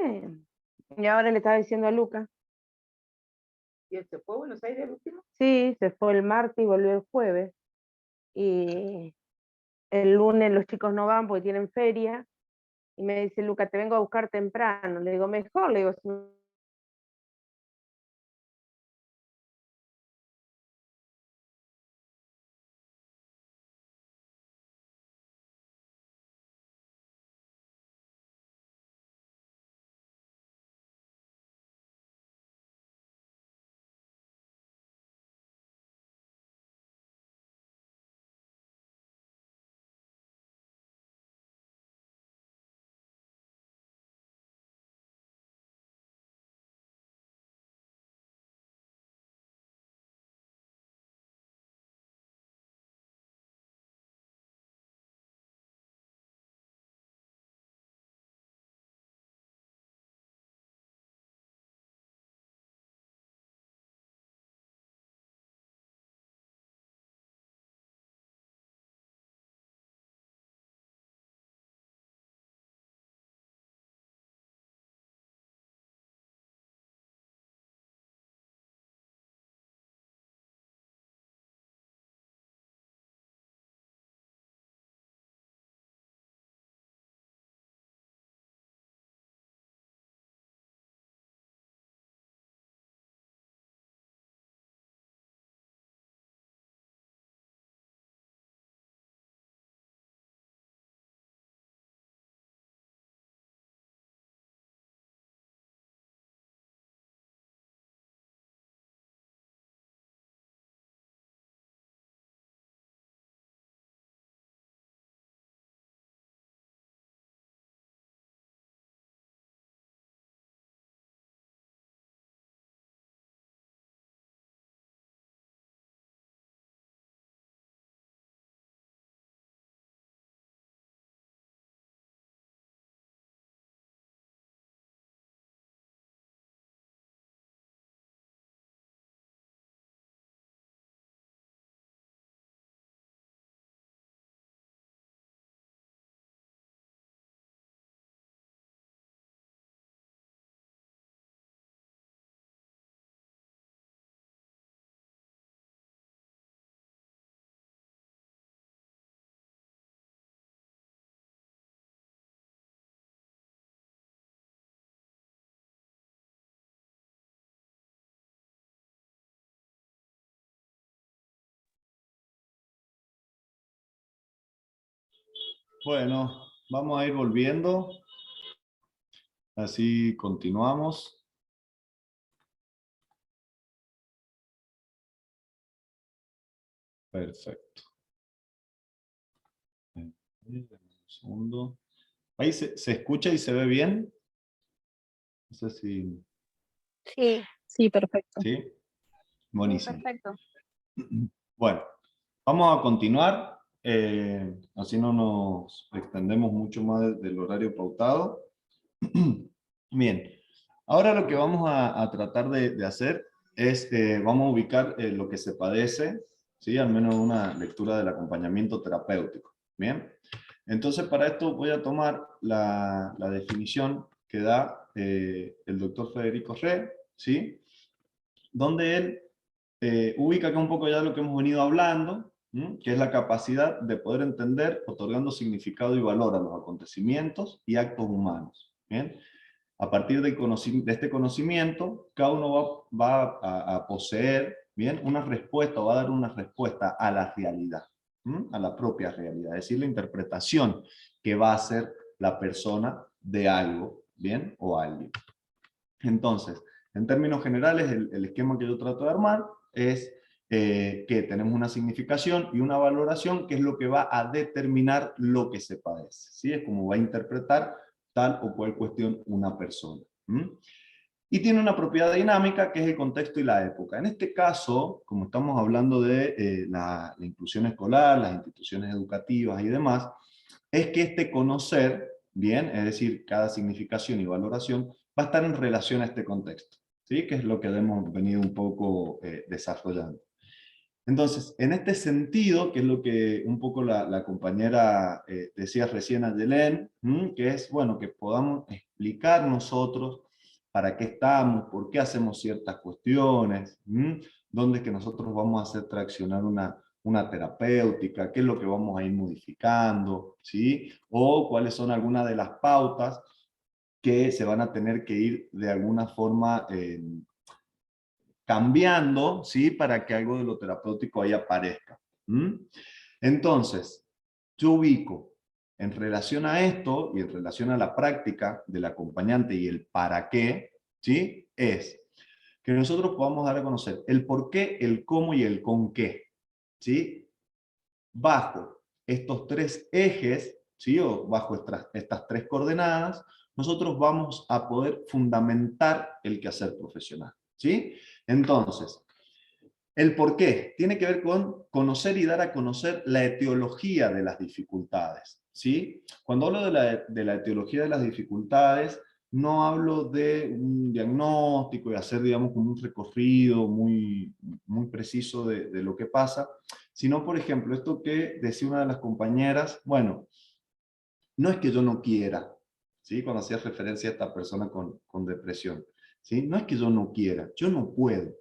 Bien. Y ahora le estaba diciendo a Luca. ¿Y él se fue a Buenos Aires el último? Sí, se fue el martes y volvió el jueves. Y el lunes los chicos no van porque tienen feria. Y me dice, Luca, te vengo a buscar temprano. Le digo, mejor. Le digo, si Bueno, vamos a ir volviendo. Así continuamos. Perfecto. Un segundo. ¿Ahí se escucha y se ve bien? No sé si... Sí. Sí, perfecto. ¿Sí? Buenísimo. Perfecto. Bueno, vamos a continuar. Así no nos extendemos mucho más del horario pautado. Bien. Ahora lo que vamos a tratar de hacer es, vamos a ubicar lo que se padece, ¿sí? Al menos una lectura del acompañamiento terapéutico. Bien. Entonces, para esto voy a tomar la definición que da el doctor Federico Re, ¿sí? Donde él ubica acá un poco ya lo que hemos venido hablando, que es la capacidad de poder entender, otorgando significado y valor a los acontecimientos y actos humanos. ¿Bien? A partir de este conocimiento, cada uno va a poseer, ¿bien? Una respuesta, o va a dar una respuesta a la realidad, a la propia realidad, es decir, la interpretación que va a hacer la persona de algo, ¿bien? O alguien. Entonces, en términos generales, el esquema que yo trato de armar es que tenemos una significación y una valoración, que es lo que va a determinar lo que se padece, ¿sí? Es como va a interpretar tal o cual cuestión una persona. Y tiene una propiedad dinámica, que es el contexto y la época. En este caso, como estamos hablando de la inclusión escolar, las instituciones educativas y demás, es que este conocer, bien, es decir, cada significación y valoración, va a estar en relación a este contexto, ¿sí? Que es lo que hemos venido un poco desarrollando. Entonces, en este sentido, que es lo que un poco la compañera decía recién a Yelén, que es, bueno, que podamos explicar nosotros para qué estamos, por qué hacemos ciertas cuestiones, dónde es que nosotros vamos a hacer traccionar una terapéutica, qué es lo que vamos a ir modificando, ¿sí? O cuáles son algunas de las pautas que se van a tener que ir de alguna forma cambiando, ¿sí? Para que algo de lo terapéutico ahí aparezca. Entonces, yo ubico en relación a esto y en relación a la práctica del acompañante y el para qué, ¿sí? Es que nosotros podamos dar a conocer el por qué, el cómo y el con qué, ¿sí? Bajo estos tres ejes, ¿sí? O bajo estas tres coordenadas, nosotros vamos a poder fundamentar el quehacer profesional, ¿sí? Entonces, el por qué tiene que ver con conocer y dar a conocer la etiología de las dificultades, ¿sí? Cuando hablo de la etiología de las dificultades, no hablo de un diagnóstico y hacer, digamos, como un recorrido muy preciso de lo que pasa, sino, por ejemplo, esto que decía una de las compañeras, bueno, no es que yo no quiera, ¿sí? Cuando hacía referencia a esta persona con depresión, ¿sí? No es que yo no quiera, yo no puedo.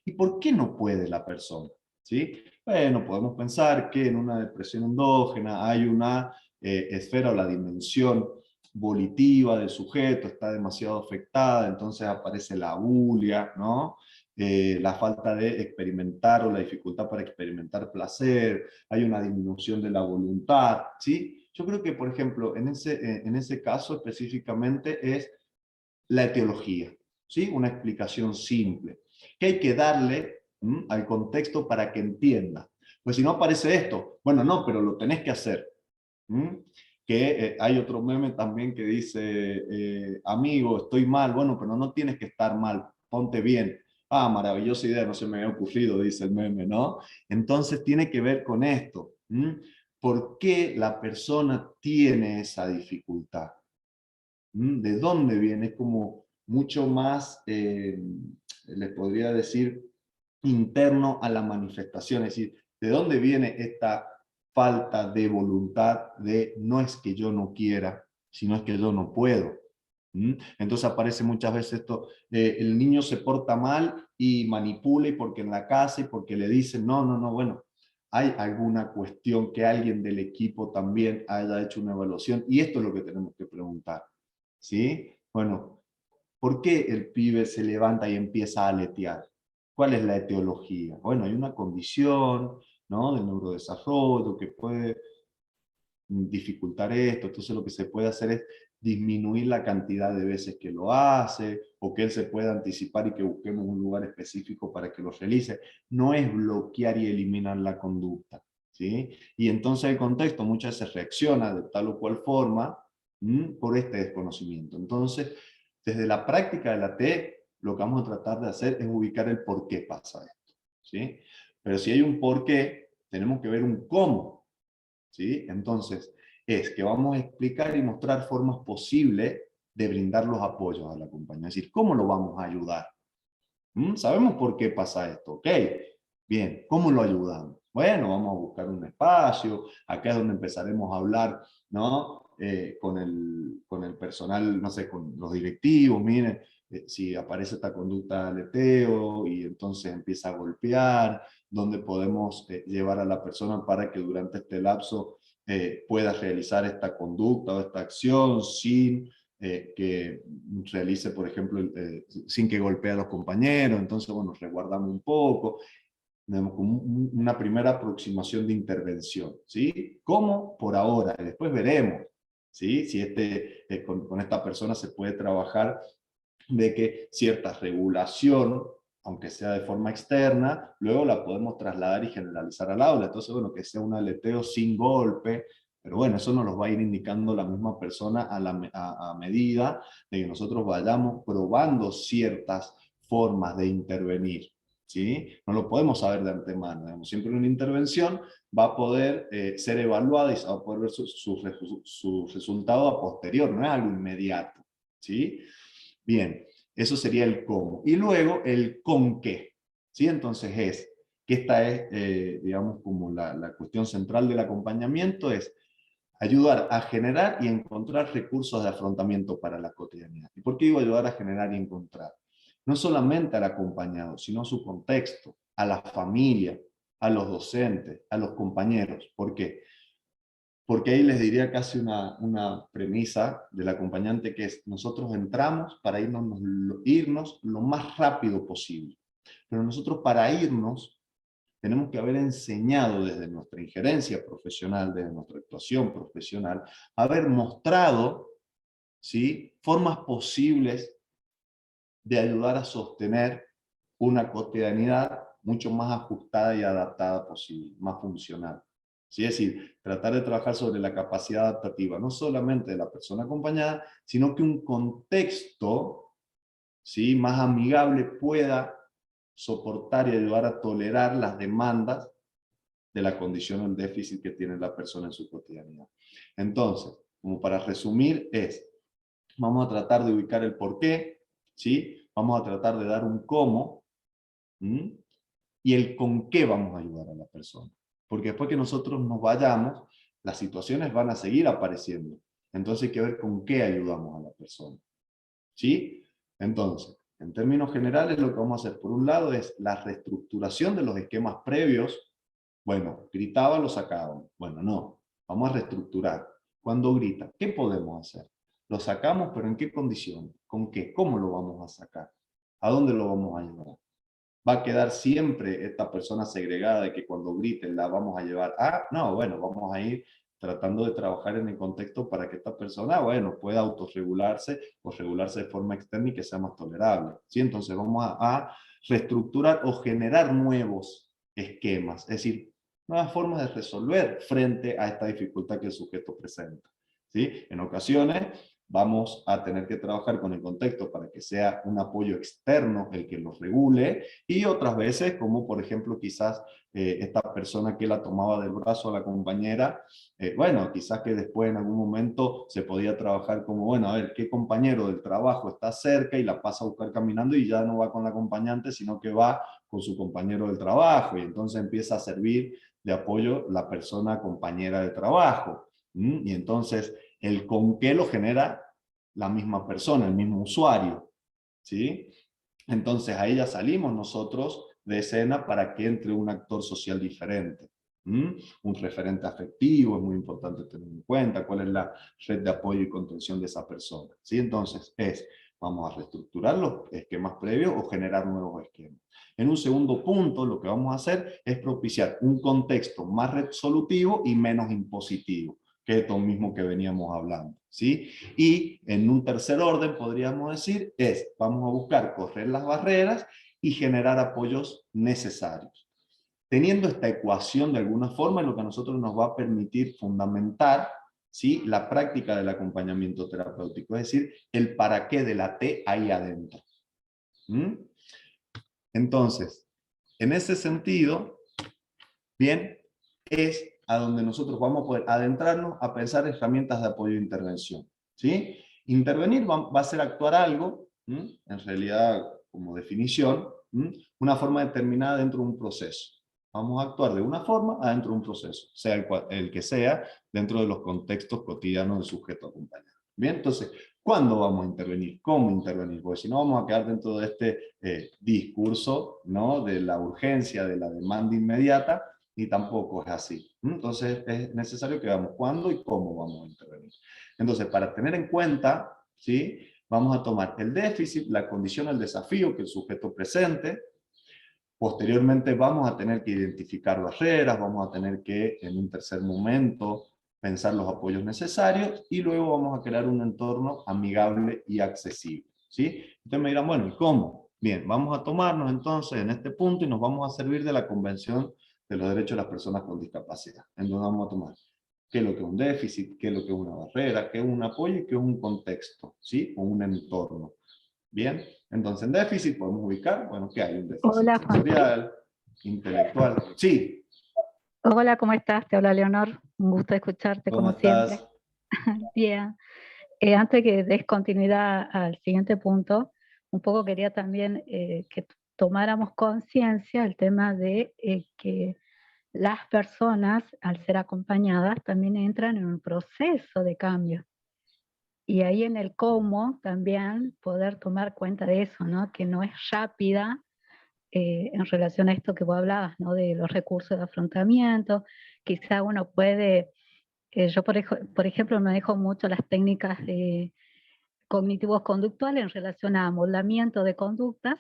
¿Y por qué no puede la persona? ¿Sí? Bueno, podemos pensar que en una depresión endógena hay una esfera o la dimensión volitiva del sujeto, está demasiado afectada, entonces aparece la abulia, ¿no? La falta de experimentar o la dificultad para experimentar placer, hay una disminución de la voluntad, ¿sí? Yo creo que, por ejemplo, en ese caso específicamente es la etiología, ¿sí? Una explicación simple que hay que darle al contexto para que entienda. Pues si no aparece esto, bueno, no, pero lo tenés que hacer. Que hay otro meme también que dice, amigo, estoy mal, bueno, pero no tienes que estar mal, ponte bien. Ah, maravillosa idea, no se me había ocurrido, dice el meme, ¿no? Entonces tiene que ver con esto. ¿Por qué la persona tiene esa dificultad? ¿De dónde viene? Es como mucho más, les podría decir, interno a la manifestación. Es decir, ¿de dónde viene esta falta de voluntad de no es que yo no quiera, sino es que yo no puedo? Entonces aparece muchas veces esto, el niño se porta mal y manipula y porque en la casa y porque le dicen, no, no, no, bueno, hay alguna cuestión que alguien del equipo también haya hecho una evaluación y esto es lo que tenemos que preguntar. ¿Sí? Bueno, ¿por qué el pibe se levanta y empieza a aletear? ¿Cuál es la etiología? Bueno, hay una condición, ¿no? Del neurodesarrollo que puede dificultar esto, entonces lo que se puede hacer es disminuir la cantidad de veces que lo hace, o que él se pueda anticipar y que busquemos un lugar específico para que lo realice. No es bloquear y eliminar la conducta, ¿sí? Y entonces el contexto muchas veces reacciona de tal o cual forma por este desconocimiento. Entonces, desde la práctica de la T, lo que vamos a tratar de hacer es ubicar el por qué pasa esto, ¿sí? Pero si hay un por qué, tenemos que ver un cómo, ¿sí? Entonces, es que vamos a explicar y mostrar formas posibles de brindar los apoyos a la compañía. Es decir, ¿cómo lo vamos a ayudar? ¿Sabemos por qué pasa esto? Ok, bien, ¿cómo lo ayudamos? Bueno, vamos a buscar un espacio, acá es donde empezaremos a hablar, ¿no? Con el personal, no sé, con los directivos, miren, si aparece esta conducta de aleteo y entonces empieza a golpear, donde podemos llevar a la persona para que durante este lapso pueda realizar esta conducta o esta acción sin que realice, por ejemplo, sin que golpee a los compañeros, entonces, bueno, resguardamos un poco, tenemos como una primera aproximación de intervención, ¿sí? ¿Cómo? Por ahora, y después veremos, ¿sí? Si con esta persona se puede trabajar de que cierta regulación, aunque sea de forma externa, luego la podemos trasladar y generalizar al aula. Entonces, bueno, que sea un aleteo sin golpe, pero bueno, eso nos lo va a ir indicando la misma persona a medida de que nosotros vayamos probando ciertas formas de intervenir, ¿sí? No lo podemos saber de antemano. Digamos, siempre una intervención va a poder ser evaluada y se va a poder ver su resultado a posterior, no es algo inmediato, ¿sí? Bien, eso sería el cómo. Y luego el con qué, ¿sí? Entonces es, que esta es, digamos, como la cuestión central del acompañamiento, es ayudar a generar y encontrar recursos de afrontamiento para la cotidianidad. ¿Y por qué digo ayudar a generar y encontrar? No solamente al acompañado, sino a su contexto, a la familia, a los docentes, a los compañeros. ¿Por qué? Porque ahí les diría casi una premisa del acompañante, que es: nosotros entramos para irnos lo más rápido posible. Pero nosotros, para irnos, tenemos que haber enseñado desde nuestra injerencia profesional, desde nuestra actuación profesional, haber mostrado, ¿sí?, formas posibles de ayudar a sostener una cotidianidad mucho más ajustada y adaptada posible, más funcional. ¿Sí? Es decir, tratar de trabajar sobre la capacidad adaptativa, no solamente de la persona acompañada, sino que un contexto, ¿sí?, más amigable pueda soportar y ayudar a tolerar las demandas de la condición o el déficit que tiene la persona en su cotidianidad. Entonces, como para resumir, vamos a tratar de ubicar el por qué, ¿sí? Vamos a tratar de dar un cómo, y el con qué vamos a ayudar a la persona. Porque después que nosotros nos vayamos, las situaciones van a seguir apareciendo. Entonces hay que ver con qué ayudamos a la persona. ¿Sí? Entonces, en términos generales, lo que vamos a hacer, por un lado, es la reestructuración de los esquemas previos. Bueno, gritaba, lo sacaban. Bueno, no. Vamos a reestructurar. Cuando grita, ¿qué podemos hacer? Lo sacamos, pero ¿en qué condiciones? ¿Con qué? ¿Cómo lo vamos a sacar? ¿A dónde lo vamos a llevar? ¿Va a quedar siempre esta persona segregada de que cuando griten la vamos a llevar a? No, bueno, vamos a ir tratando de trabajar en el contexto para que esta persona, bueno, pueda autorregularse o regularse de forma externa y que sea más tolerable. ¿Sí? Entonces vamos a reestructurar o generar nuevos esquemas, es decir, nuevas formas de resolver frente a esta dificultad que el sujeto presenta. ¿Sí? En ocasiones vamos a tener que trabajar con el contexto para que sea un apoyo externo el que los regule, y otras veces, como por ejemplo quizás esta persona que la tomaba del brazo a la compañera, bueno, quizás que después en algún momento se podía trabajar como, bueno, a ver, ¿qué compañero del trabajo está cerca y la pasa a buscar caminando y ya no va con la acompañante, sino que va con su compañero del trabajo? Y entonces empieza a servir de apoyo la persona compañera de trabajo. Y entonces el con qué lo genera la misma persona, el mismo usuario, ¿sí? Entonces ahí ya salimos nosotros de escena para que entre un actor social diferente. Un referente afectivo, es muy importante tener en cuenta cuál es la red de apoyo y contención de esa persona, ¿sí? Entonces vamos a reestructurar los esquemas previos o generar nuevos esquemas. En un segundo punto, lo que vamos a hacer es propiciar un contexto más resolutivo y menos impositivo, que es esto mismo que veníamos hablando, ¿sí? Y en un tercer orden, podríamos decir, vamos a buscar correr las barreras y generar apoyos necesarios. Teniendo esta ecuación de alguna forma, es lo que a nosotros nos va a permitir fundamentar, ¿sí?, la práctica del acompañamiento terapéutico, es decir, el para qué de la T ahí adentro. Entonces, en ese sentido, bien, es a donde nosotros vamos a poder adentrarnos a pensar herramientas de apoyo e intervención, ¿sí? Intervenir va a ser actuar algo, en realidad como definición, una forma determinada dentro de un proceso. Vamos a actuar de una forma adentro de un proceso, sea el que sea, dentro de los contextos cotidianos del sujeto acompañado. Bien, entonces, ¿cuándo vamos a intervenir? ¿Cómo intervenir? Porque si no vamos a quedar dentro de este discurso, ¿no?, de la urgencia, de la demanda inmediata, y tampoco es así. Entonces es necesario que veamos cuándo y cómo vamos a intervenir. Entonces, para tener en cuenta, ¿sí?, vamos a tomar el déficit, la condición, el desafío que el sujeto presente. Posteriormente vamos a tener que identificar barreras, vamos a tener que, en un tercer momento, pensar los apoyos necesarios, y luego vamos a crear un entorno amigable y accesible, ¿sí? Ustedes me dirán, bueno, ¿y cómo? Bien, vamos a tomarnos entonces en este punto y nos vamos a servir de la Convención de los Derechos de las Personas con Discapacidad, en donde vamos a tomar qué es lo que es un déficit, qué es lo que es una barrera, qué es un apoyo y qué es un contexto, ¿sí?, o un entorno. Bien, entonces en déficit podemos ubicar, bueno, ¿qué hay? Un déficit sensorial, intelectual. Sí. Hola, ¿cómo estás? Te habla Leonor, un gusto escucharte como siempre. Bien. Antes que des continuidad al siguiente punto, un poco quería también que tomáramos conciencia el tema de que las personas, al ser acompañadas, también entran en un proceso de cambio. Y ahí en el cómo también poder tomar cuenta de eso, ¿no? Que no es rápida en relación a esto que vos hablabas, ¿no? De los recursos de afrontamiento. Quizá uno puede, yo por ejemplo manejo mucho las técnicas cognitivos conductuales en relación a amoldamiento de conductas,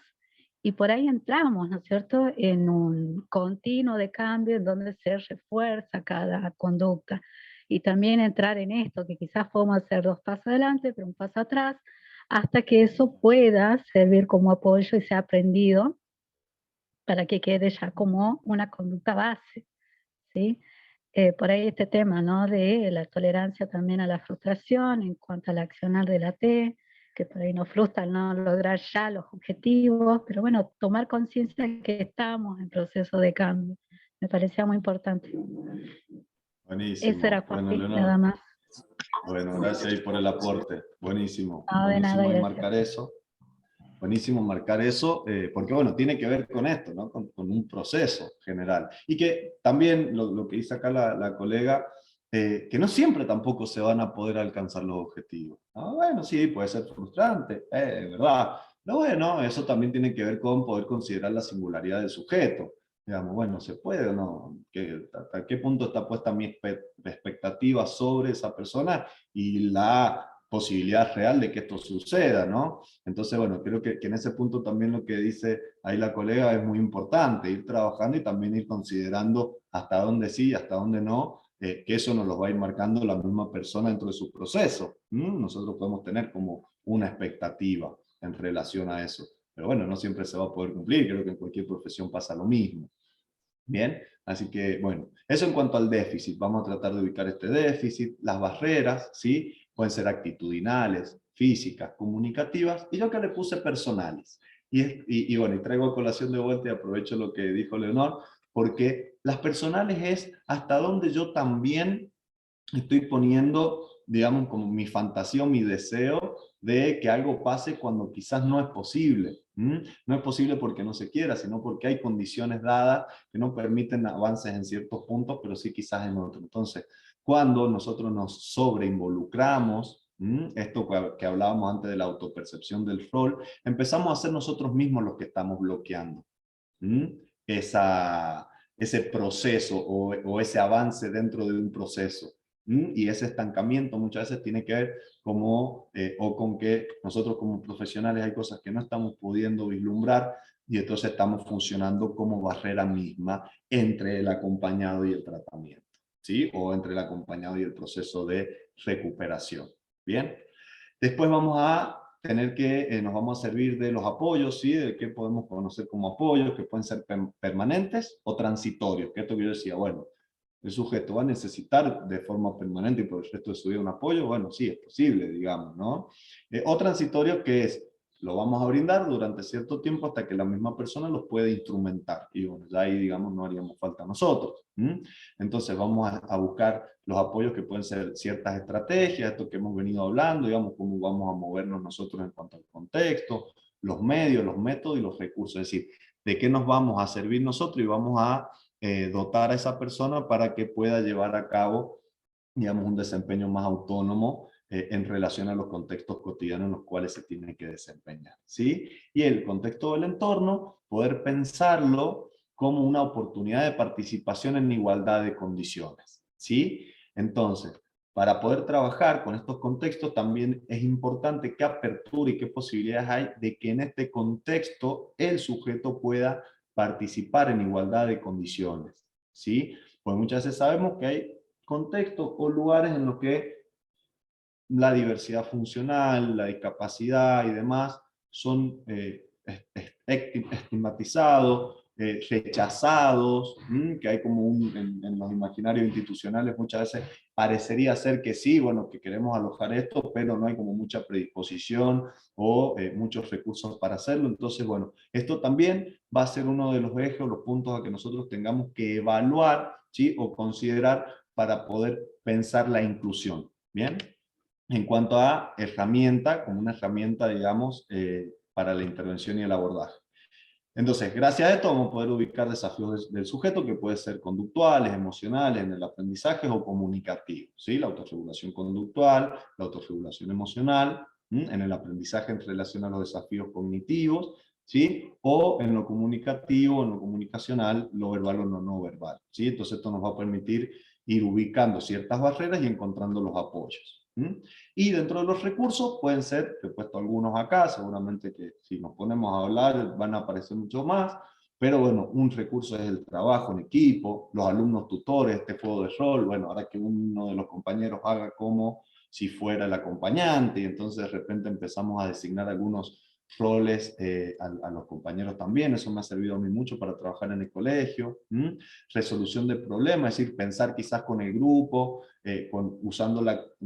y por ahí entramos, ¿no es cierto?, en un continuo de cambio en donde se refuerza cada conducta. Y también entrar en esto, que quizás podemos hacer 2 pasos adelante, pero un paso atrás, hasta que eso pueda servir como apoyo y sea aprendido para que quede ya como una conducta base, ¿sí? Por ahí este tema, ¿no?, de la tolerancia también a la frustración en cuanto al accionar de la T, que por ahí nos frustra no lograr ya los objetivos, pero bueno, tomar conciencia de que estamos en proceso de cambio, me parecía muy importante. Buenísimo. Eso era, Bueno, Juan, Leonor. nada más. Bueno, gracias ahí por el aporte. Buenísimo. No, de Buenísimo nada, ahí gracias. marcar eso. Buenísimo marcar eso, porque bueno, tiene que ver con esto, ¿no? Con un proceso general. Y que también lo que dice acá la colega, que no siempre tampoco se van a poder alcanzar los objetivos. Ah, bueno, sí, puede ser frustrante, ¿verdad? Pero bueno, eso también tiene que ver con poder considerar la singularidad del sujeto. Digamos, bueno, ¿se puede o no? ¿Hasta qué punto está puesta mi expectativa sobre esa persona y la posibilidad real de que esto suceda, ¿no? Entonces, bueno, creo que en ese punto también lo que dice ahí la colega es muy importante, ir trabajando y también ir considerando hasta dónde sí y hasta dónde no, que eso nos lo va a ir marcando la misma persona dentro de su proceso. Nosotros podemos tener como una expectativa en relación a eso, pero bueno, no siempre se va a poder cumplir, creo que en cualquier profesión pasa lo mismo. Bien, así que bueno, eso en cuanto al déficit, vamos a tratar de ubicar este déficit, las barreras, ¿sí? Pueden ser actitudinales, físicas, comunicativas, y yo que le puse personales. Y bueno, y traigo a colación de vuelta y aprovecho lo que dijo Leonor, porque las personales es hasta donde yo también estoy poniendo, digamos, como mi fantasía, mi deseo de que algo pase cuando quizás no es posible. No es posible porque no se quiera, sino porque hay condiciones dadas que no permiten avances en ciertos puntos, pero sí quizás en otros. Entonces, cuando nosotros nos sobreinvolucramos, esto que hablábamos antes de la autopercepción del rol, empezamos a ser nosotros mismos los que estamos bloqueando ese proceso o ese avance dentro de un proceso. Y ese estancamiento muchas veces tiene que ver como, o con que nosotros como profesionales hay cosas que no estamos pudiendo vislumbrar y entonces estamos funcionando como barrera misma entre el acompañado y el tratamiento, ¿sí? O entre el acompañado y el proceso de recuperación. Bien, después vamos a tener que, nos vamos a servir de los apoyos, ¿sí? De qué podemos conocer como apoyos, que pueden ser permanentes o transitorios, que esto que yo decía, bueno, el sujeto va a necesitar de forma permanente y por el resto de su vida un apoyo, bueno, sí, es posible, digamos, ¿no? O transitorio, que es, lo vamos a brindar durante cierto tiempo hasta que la misma persona los puede instrumentar. Y bueno, ya ahí, digamos, no haríamos falta nosotros. Entonces vamos a buscar los apoyos que pueden ser ciertas estrategias, esto que hemos venido hablando, digamos, cómo vamos a movernos nosotros en cuanto al contexto, los medios, los métodos y los recursos. Es decir, de qué nos vamos a servir nosotros y vamos a dotar a esa persona para que pueda llevar a cabo, digamos, un desempeño más autónomo en relación a los contextos cotidianos en los cuales se tiene que desempeñar, ¿sí? Y el contexto del entorno, poder pensarlo como una oportunidad de participación en igualdad de condiciones, ¿sí? Entonces, para poder trabajar con estos contextos también es importante qué apertura y qué posibilidades hay de que en este contexto el sujeto pueda participar en igualdad de condiciones, ¿sí? Pues muchas veces sabemos que hay contextos o lugares en los que la diversidad funcional, la discapacidad y demás son estigmatizados, rechazados, que hay como en los imaginarios institucionales muchas veces parecería ser que sí, bueno, que queremos alojar esto, pero no hay como mucha predisposición o muchos recursos para hacerlo. Entonces, bueno, esto también va a ser uno de los ejes o los puntos a que nosotros tengamos que evaluar, ¿sí? O considerar para poder pensar la inclusión, ¿bien? En cuanto a herramienta, como una herramienta, digamos, para la intervención y el abordaje. Entonces, gracias a esto vamos a poder ubicar desafíos del sujeto que pueden ser conductuales, emocionales, en el aprendizaje o comunicativos, ¿sí? La autorregulación conductual, la autorregulación emocional, en el aprendizaje en relación a los desafíos cognitivos, ¿sí? O en lo comunicativo, en lo comunicacional, lo verbal o no verbal, ¿sí? Entonces esto nos va a permitir ir ubicando ciertas barreras y encontrando los apoyos. Y dentro de los recursos pueden ser, he puesto algunos acá, seguramente que si nos ponemos a hablar van a aparecer mucho más, pero bueno, un recurso es el trabajo en equipo, los alumnos tutores, este juego de rol, bueno, ahora que uno de los compañeros haga como si fuera el acompañante, y entonces de repente empezamos a designar algunos roles a los compañeros también, eso me ha servido a mí mucho para trabajar en el colegio. Resolución de problemas, es decir, pensar quizás con el grupo, usando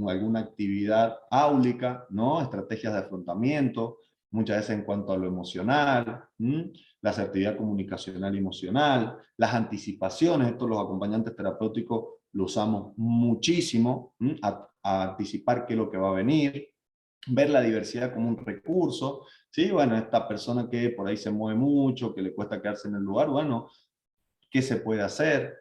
alguna actividad áulica, ¿no? Estrategias de afrontamiento, muchas veces en cuanto a lo emocional, la asertividad comunicacional y emocional, las anticipaciones, esto los acompañantes terapéuticos lo usamos muchísimo, a anticipar qué es lo que va a venir, ver la diversidad como un recurso, ¿sí? Bueno, esta persona que por ahí se mueve mucho, que le cuesta quedarse en el lugar, bueno, ¿qué se puede hacer?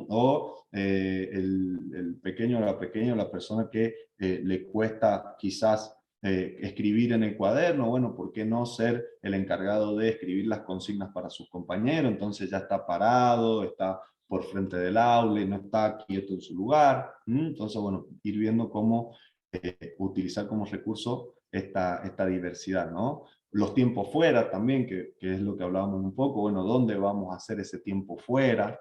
O el pequeño o la pequeña, la persona que le cuesta quizás escribir en el cuaderno, bueno, ¿por qué no ser el encargado de escribir las consignas para sus compañeros? Entonces ya está parado, está por frente del aula y no está quieto en su lugar. Entonces, bueno, ir viendo cómo utilizar como recurso esta diversidad, ¿no? Los tiempos fuera también, que es lo que hablábamos un poco, bueno, ¿dónde vamos a hacer ese tiempo fuera?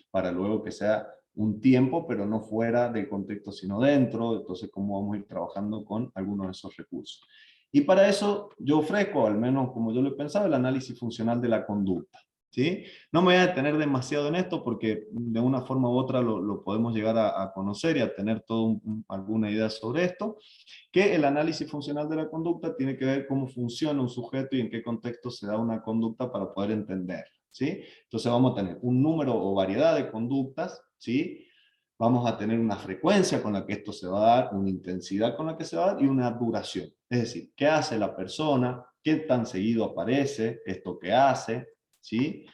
Para luego que sea un tiempo, pero no fuera del contexto, sino dentro. Entonces, ¿cómo vamos a ir trabajando con algunos de esos recursos? Y para eso yo ofrezco, al menos como yo lo he pensado, el análisis funcional de la conducta. ¿Sí? No me voy a detener demasiado en esto porque de una forma u otra lo podemos llegar a conocer y a tener alguna idea sobre esto, que el análisis funcional de la conducta tiene que ver cómo funciona un sujeto y en qué contexto se da una conducta para poder entender, ¿sí? Entonces vamos a tener un número o variedad de conductas, ¿sí? Vamos a tener una frecuencia con la que esto se va a dar, una intensidad con la que se va a dar y una duración. Es decir, ¿qué hace la persona? ¿Qué tan seguido aparece esto que hace? ¿Sí?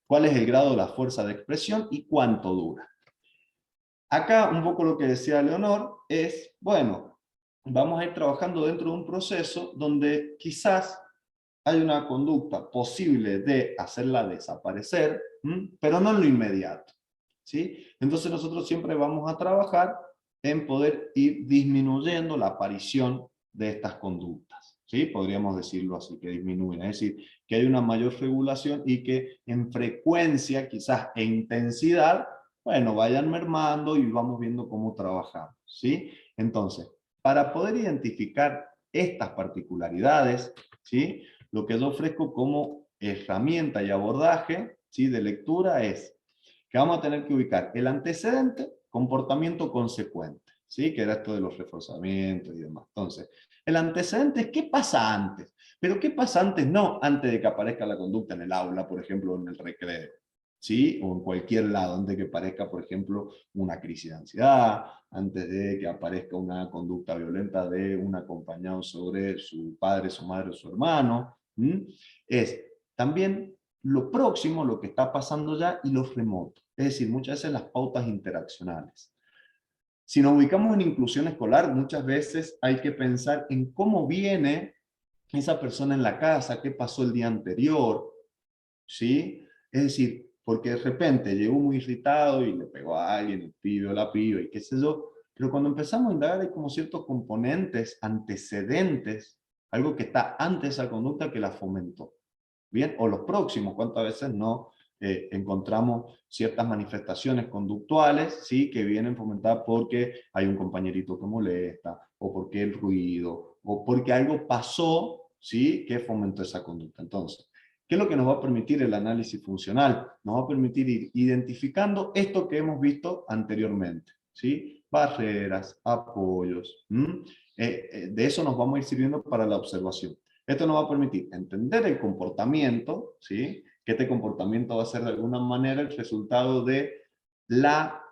¿Cuál es el grado de la fuerza de expresión y cuánto dura? Acá un poco lo que decía Leonor es, bueno, vamos a ir trabajando dentro de un proceso donde quizás hay una conducta posible de hacerla desaparecer, pero no en lo inmediato, ¿sí? Entonces nosotros siempre vamos a trabajar en poder ir disminuyendo la aparición de estas conductas, ¿sí? Podríamos decirlo así, que disminuyen, es decir, que hay una mayor regulación y que en frecuencia quizás e intensidad, bueno, vayan mermando y vamos viendo cómo trabajamos, ¿sí? Entonces, para poder identificar estas particularidades, ¿sí? Lo que yo ofrezco como herramienta y abordaje, ¿sí? De lectura es que vamos a tener que ubicar el antecedente, comportamiento consecuente, ¿sí? Que era esto de los reforzamientos y demás. Entonces, el antecedente es qué pasa antes. Pero qué pasa antes, no antes de que aparezca la conducta en el aula, por ejemplo, o en el recreo, ¿sí? O en cualquier lado, antes de que aparezca, por ejemplo, una crisis de ansiedad, antes de que aparezca una conducta violenta de un acompañado sobre su padre, su madre o su hermano. Es también lo próximo, lo que está pasando ya, y lo remoto. Es decir, muchas veces las pautas interaccionales. Si nos ubicamos en inclusión escolar, muchas veces hay que pensar en cómo viene esa persona en la casa, qué pasó el día anterior, ¿sí? Es decir, porque de repente llegó muy irritado y le pegó a alguien, el pibe o la piba, y qué sé yo, pero cuando empezamos a indagar hay como ciertos componentes, antecedentes, algo que está antes de esa conducta que la fomentó. Bien, o los próximos, cuántas veces no encontramos ciertas manifestaciones conductuales, ¿sí? Que vienen fomentadas porque hay un compañerito que molesta, o porque el ruido, o porque algo pasó, ¿sí? Que fomentó esa conducta. Entonces, ¿qué es lo que nos va a permitir el análisis funcional? Nos va a permitir ir identificando esto que hemos visto anteriormente, ¿sí? Barreras, apoyos, de eso nos vamos a ir sirviendo para la observación. Esto nos va a permitir entender el comportamiento, ¿sí? Que este comportamiento va a ser de alguna manera el resultado de la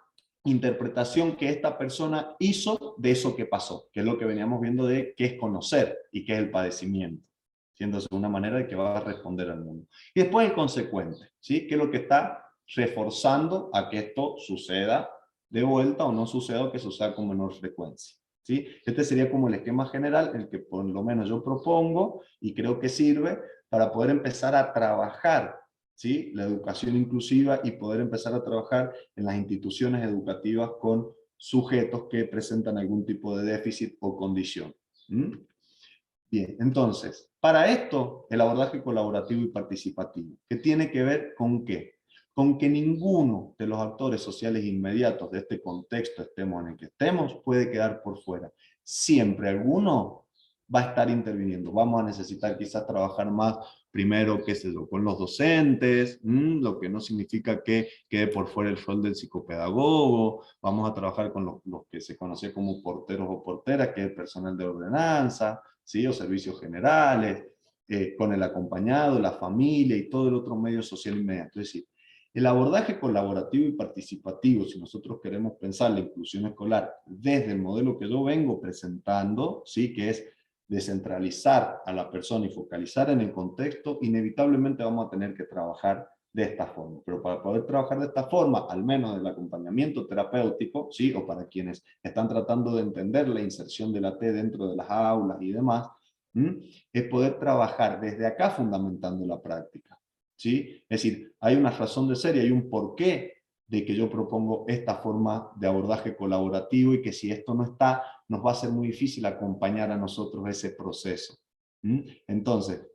interpretación que esta persona hizo de eso que pasó, que es lo que veníamos viendo de qué es conocer y qué es el padecimiento. Siéndose una manera de que va a responder al mundo. Y después el consecuente, ¿sí? Que es lo que está reforzando a que esto suceda de vuelta o no suceda o que suceda con menor frecuencia. ¿Sí? Este sería como el esquema general, el que por lo menos yo propongo y creo que sirve para poder empezar a trabajar, ¿sí? La educación inclusiva y poder empezar a trabajar en las instituciones educativas con sujetos que presentan algún tipo de déficit o condición. ¿Mm? Bien, entonces, para esto, el abordaje colaborativo y participativo, ¿qué tiene que ver con qué? Con que ninguno de los actores sociales inmediatos de este contexto, estemos en el que estemos, puede quedar por fuera. Siempre alguno va a estar interviniendo. Vamos a necesitar quizás trabajar más primero, qué sé yo, con los docentes, lo que no significa que quede por fuera el rol del psicopedagogo. Vamos a trabajar con los que se conoce como porteros o porteras, que es el personal de ordenanza, ¿sí? O servicios generales, con el acompañado, la familia y todo el otro medio social inmediato. Es decir, el abordaje colaborativo y participativo, si nosotros queremos pensar la inclusión escolar desde el modelo que yo vengo presentando, ¿sí? Que es descentralizar a la persona y focalizar en el contexto, inevitablemente vamos a tener que trabajar de esta forma. Pero para poder trabajar de esta forma, al menos del acompañamiento terapéutico, ¿sí? O para quienes están tratando de entender la inserción de la T dentro de las aulas y demás, es poder trabajar desde acá fundamentando la práctica, ¿sí? Es decir, hay una razón de ser y hay un porqué de que yo propongo esta forma de abordaje colaborativo y que si esto no está, nos va a ser muy difícil acompañar a nosotros ese proceso. Entonces,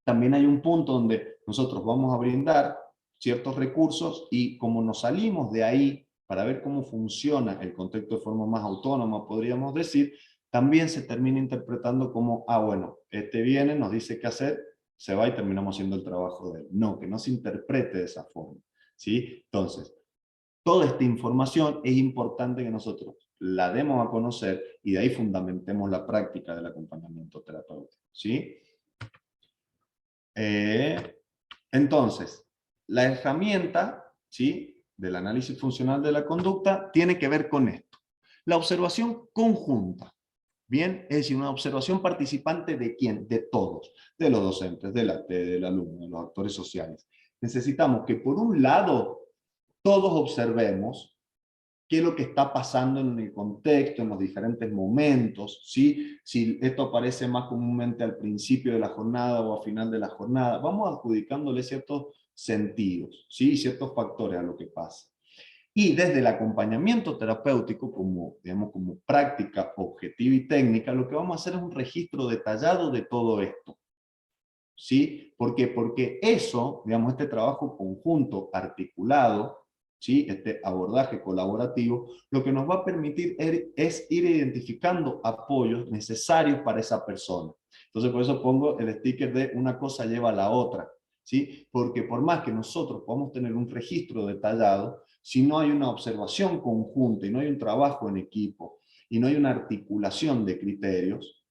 también hay un punto donde nosotros vamos a brindar ciertos recursos y como nos salimos de ahí para ver cómo funciona el contexto de forma más autónoma, podríamos decir, también se termina interpretando como, bueno, este viene, nos dice qué hacer, se va y terminamos haciendo el trabajo de él. No, que no se interprete de esa forma, ¿sí? Entonces, toda esta información es importante que nosotros la demos a conocer y de ahí fundamentemos la práctica del acompañamiento terapéutico, ¿sí? Entonces, la herramienta, ¿sí?, del análisis funcional de la conducta tiene que ver con esto. La observación conjunta, ¿bien? Es decir, una observación participante ¿de quién? De todos, de los docentes, del alumno, de los actores sociales. Necesitamos que por un lado todos observemos qué es lo que está pasando en el contexto, en los diferentes momentos, ¿sí? Si esto aparece más comúnmente al principio de la jornada o al final de la jornada, vamos adjudicándole ciertos sentidos, ¿sí? Ciertos factores a lo que pasa. Y desde el acompañamiento terapéutico, como, digamos, como práctica objetiva y técnica, lo que vamos a hacer es un registro detallado de todo esto, ¿sí? ¿Por qué? Porque eso, digamos, este trabajo conjunto, articulado, ¿sí? Este abordaje colaborativo, lo que nos va a permitir es ir identificando apoyos necesarios para esa persona. Entonces, por eso pongo el sticker de una cosa lleva a la otra, ¿sí? Porque por más que nosotros podamos tener un registro detallado, si no hay una observación conjunta y no hay un trabajo en equipo y no hay una articulación de criterios,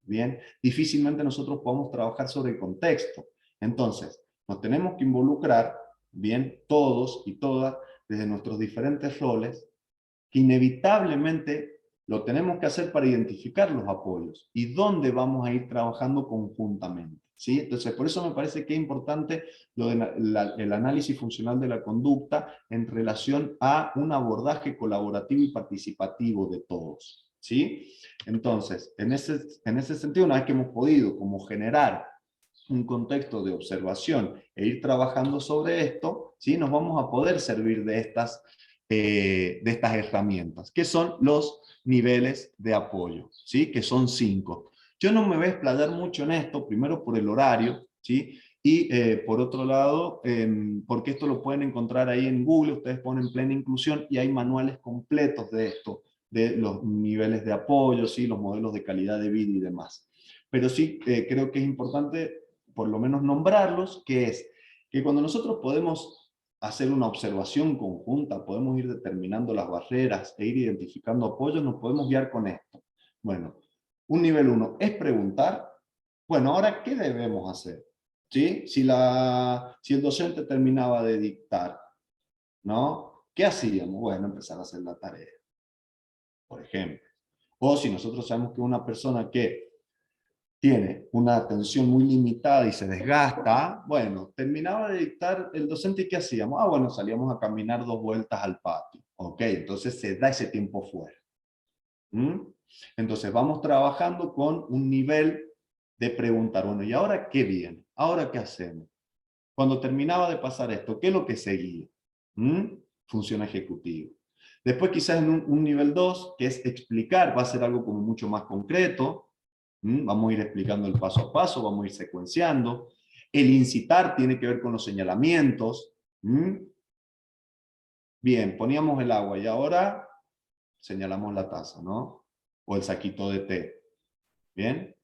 ¿bien? Difícilmente nosotros podemos trabajar sobre el contexto. Entonces, nos tenemos que involucrar, bien, todos y todas, desde nuestros diferentes roles, que inevitablemente lo tenemos que hacer para identificar los apoyos y dónde vamos a ir trabajando conjuntamente, ¿sí? Entonces, por eso me parece que es importante el análisis funcional de la conducta en relación a un abordaje colaborativo y participativo de todos, ¿sí? Entonces, en ese sentido, una vez que hemos podido como generar un contexto de observación e ir trabajando sobre esto, ¿sí? Nos vamos a poder servir de estas herramientas, que son los niveles de apoyo, ¿sí? Que son 5. Yo no me voy a explayar mucho en esto, primero por el horario, ¿sí? Y por otro lado, porque esto lo pueden encontrar ahí en Google, ustedes ponen plena inclusión y hay manuales completos de esto, de los niveles de apoyo, ¿sí? Los modelos de calidad de vida y demás. Pero sí creo que es importante por lo menos nombrarlos, que es que cuando nosotros podemos hacer una observación conjunta, podemos ir determinando las barreras e ir identificando apoyos, nos podemos guiar con esto. Bueno, un nivel 1 es preguntar, bueno, ahora, ¿qué debemos hacer? ¿Sí? Si el docente terminaba de dictar, ¿no? ¿Qué hacíamos? Bueno, empezar a hacer la tarea, por ejemplo. O si nosotros sabemos que una persona que tiene una atención muy limitada y se desgasta, bueno, terminaba de dictar el docente y ¿qué hacíamos? Ah, bueno, salíamos a caminar 2 vueltas al patio. Ok, entonces se da ese tiempo fuera. Entonces vamos trabajando con un nivel de preguntar, bueno, ¿y ahora qué viene? ¿Ahora qué hacemos? Cuando terminaba de pasar esto, ¿qué es lo que seguía? Función ejecutiva. Después quizás en un nivel 2, que es explicar, va a ser algo como mucho más concreto. Vamos a ir explicando el paso a paso, vamos a ir secuenciando. El incitar tiene que ver con los señalamientos. Bien, poníamos el agua y ahora señalamos la taza, ¿no? O el saquito de té. Bien.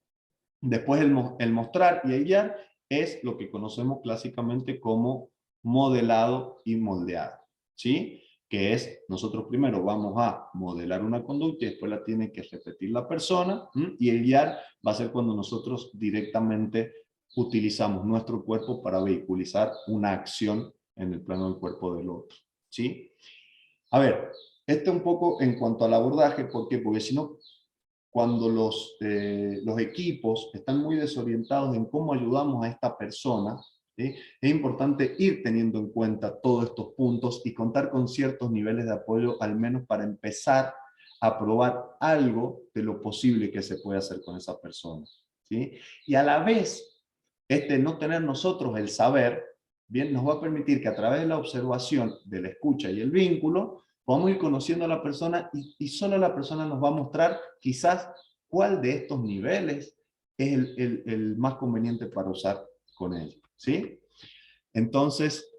Después el mostrar y el guiar es lo que conocemos clásicamente como modelado y moldeado, ¿sí? Que es, nosotros primero vamos a modelar una conducta y después la tiene que repetir la persona, y el guiar va a ser cuando nosotros directamente utilizamos nuestro cuerpo para vehiculizar una acción en el plano del cuerpo del otro, ¿sí? A ver, un poco en cuanto al abordaje, ¿por qué? Porque si no, cuando los equipos están muy desorientados en cómo ayudamos a esta persona, ¿sí? Es importante ir teniendo en cuenta todos estos puntos y contar con ciertos niveles de apoyo, al menos para empezar a probar algo de lo posible que se puede hacer con esa persona, ¿sí? Y a la vez, no tener nosotros el saber, bien, nos va a permitir que a través de la observación, de la escucha y el vínculo, vamos a ir conociendo a la persona y solo la persona nos va a mostrar quizás cuál de estos niveles es el más conveniente para usar con él, ¿sí? Entonces,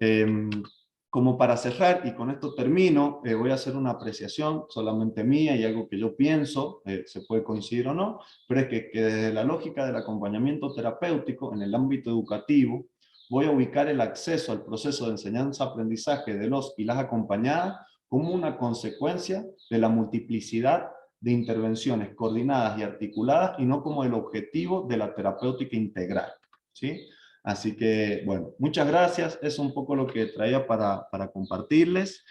como para cerrar, y con esto termino, voy a hacer una apreciación solamente mía y algo que yo pienso, se puede coincidir o no, pero es que desde la lógica del acompañamiento terapéutico en el ámbito educativo, voy a ubicar el acceso al proceso de enseñanza-aprendizaje de los y las acompañadas como una consecuencia de la multiplicidad de intervenciones coordinadas y articuladas y no como el objetivo de la terapéutica integral, ¿sí? Así que, bueno, muchas gracias. Es un poco lo que traía para compartirles.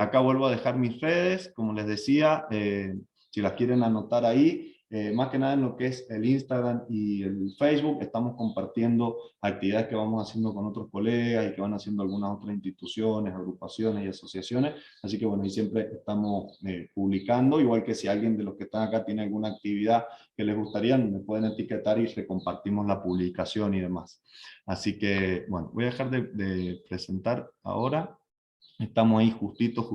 Acá vuelvo a dejar mis redes, como les decía, si las quieren anotar ahí, más que nada en lo que es el Instagram y el Facebook, estamos compartiendo actividades que vamos haciendo con otros colegas y que van haciendo algunas otras instituciones, agrupaciones y asociaciones. Así que bueno, y siempre estamos publicando, igual que si alguien de los que están acá tiene alguna actividad que les gustaría, me pueden etiquetar y recompartimos la publicación y demás. Así que, bueno, voy a dejar de presentar ahora. Estamos ahí justitos,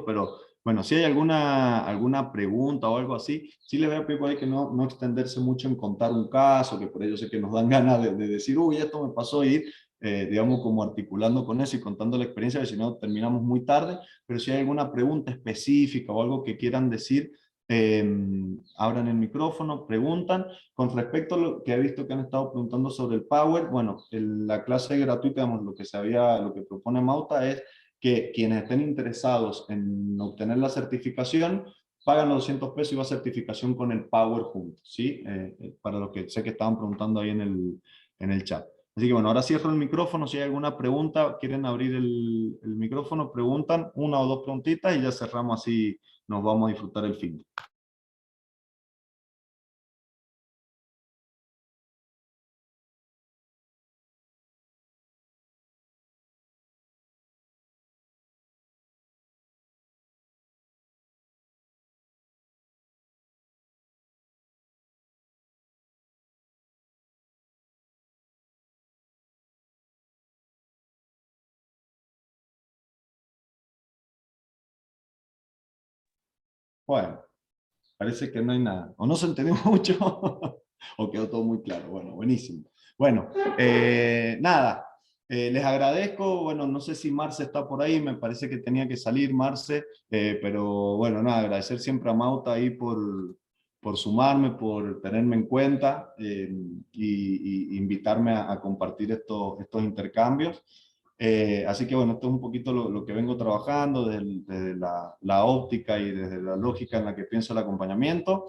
pero bueno, si hay alguna pregunta o algo así, sí les voy a pedir por ahí que no extenderse mucho en contar un caso, que por ello sé que nos dan ganas de decir, uy, esto me pasó, y ir, digamos, como articulando con eso y contando la experiencia, que si no terminamos muy tarde, pero si hay alguna pregunta específica o algo que quieran decir, abran el micrófono, preguntan. Con respecto a lo que he visto que han estado preguntando sobre el Power, bueno, la clase gratuita, digamos, lo que propone Mauta es que quienes estén interesados en obtener la certificación, pagan los 200 pesos y va a certificación con el Power juntos, ¿sí? Para lo que sé que estaban preguntando ahí en el chat. Así que bueno, ahora cierro el micrófono. Si hay alguna pregunta, quieren abrir el micrófono, preguntan una o dos preguntitas y ya cerramos, así nos vamos a disfrutar el fin. Bueno, parece que no hay nada. O no se entendió mucho, o quedó todo muy claro. Bueno, buenísimo. Bueno, nada, les agradezco. Bueno, no sé si Marce está por ahí, me parece que tenía que salir Marce, pero bueno, nada, agradecer siempre a Mauta ahí por sumarme, por tenerme en cuenta, y invitarme a compartir estos intercambios. Así que bueno, esto es un poquito lo que vengo trabajando desde la óptica y desde la lógica en la que pienso el acompañamiento.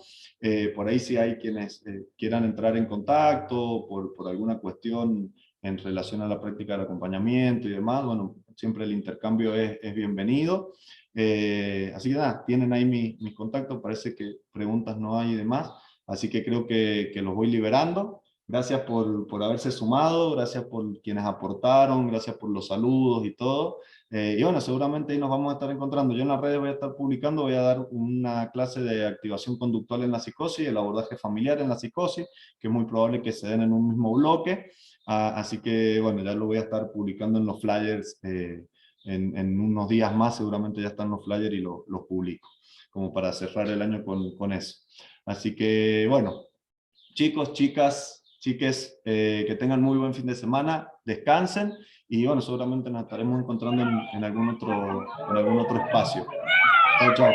Por ahí si hay quienes quieran entrar en contacto por alguna cuestión en relación a la práctica del acompañamiento y demás, bueno, siempre el intercambio es bienvenido. Así que nada, tienen ahí mis contactos, parece que preguntas no hay y demás. Así que creo que los voy liberando. Gracias por haberse sumado, gracias por quienes aportaron, gracias por los saludos y todo. Y bueno, seguramente ahí nos vamos a estar encontrando. Yo en las redes voy a estar publicando, voy a dar una clase de activación conductual en la psicosis, el abordaje familiar en la psicosis, que es muy probable que se den en un mismo bloque. Así que bueno, ya lo voy a estar publicando en los flyers en unos días más, seguramente ya están los flyers y los publico, como para cerrar el año con eso. Así que bueno, chicos, chicas, chiques, que tengan muy buen fin de semana, descansen y bueno, seguramente nos estaremos encontrando en algún otro espacio. Chao, chao.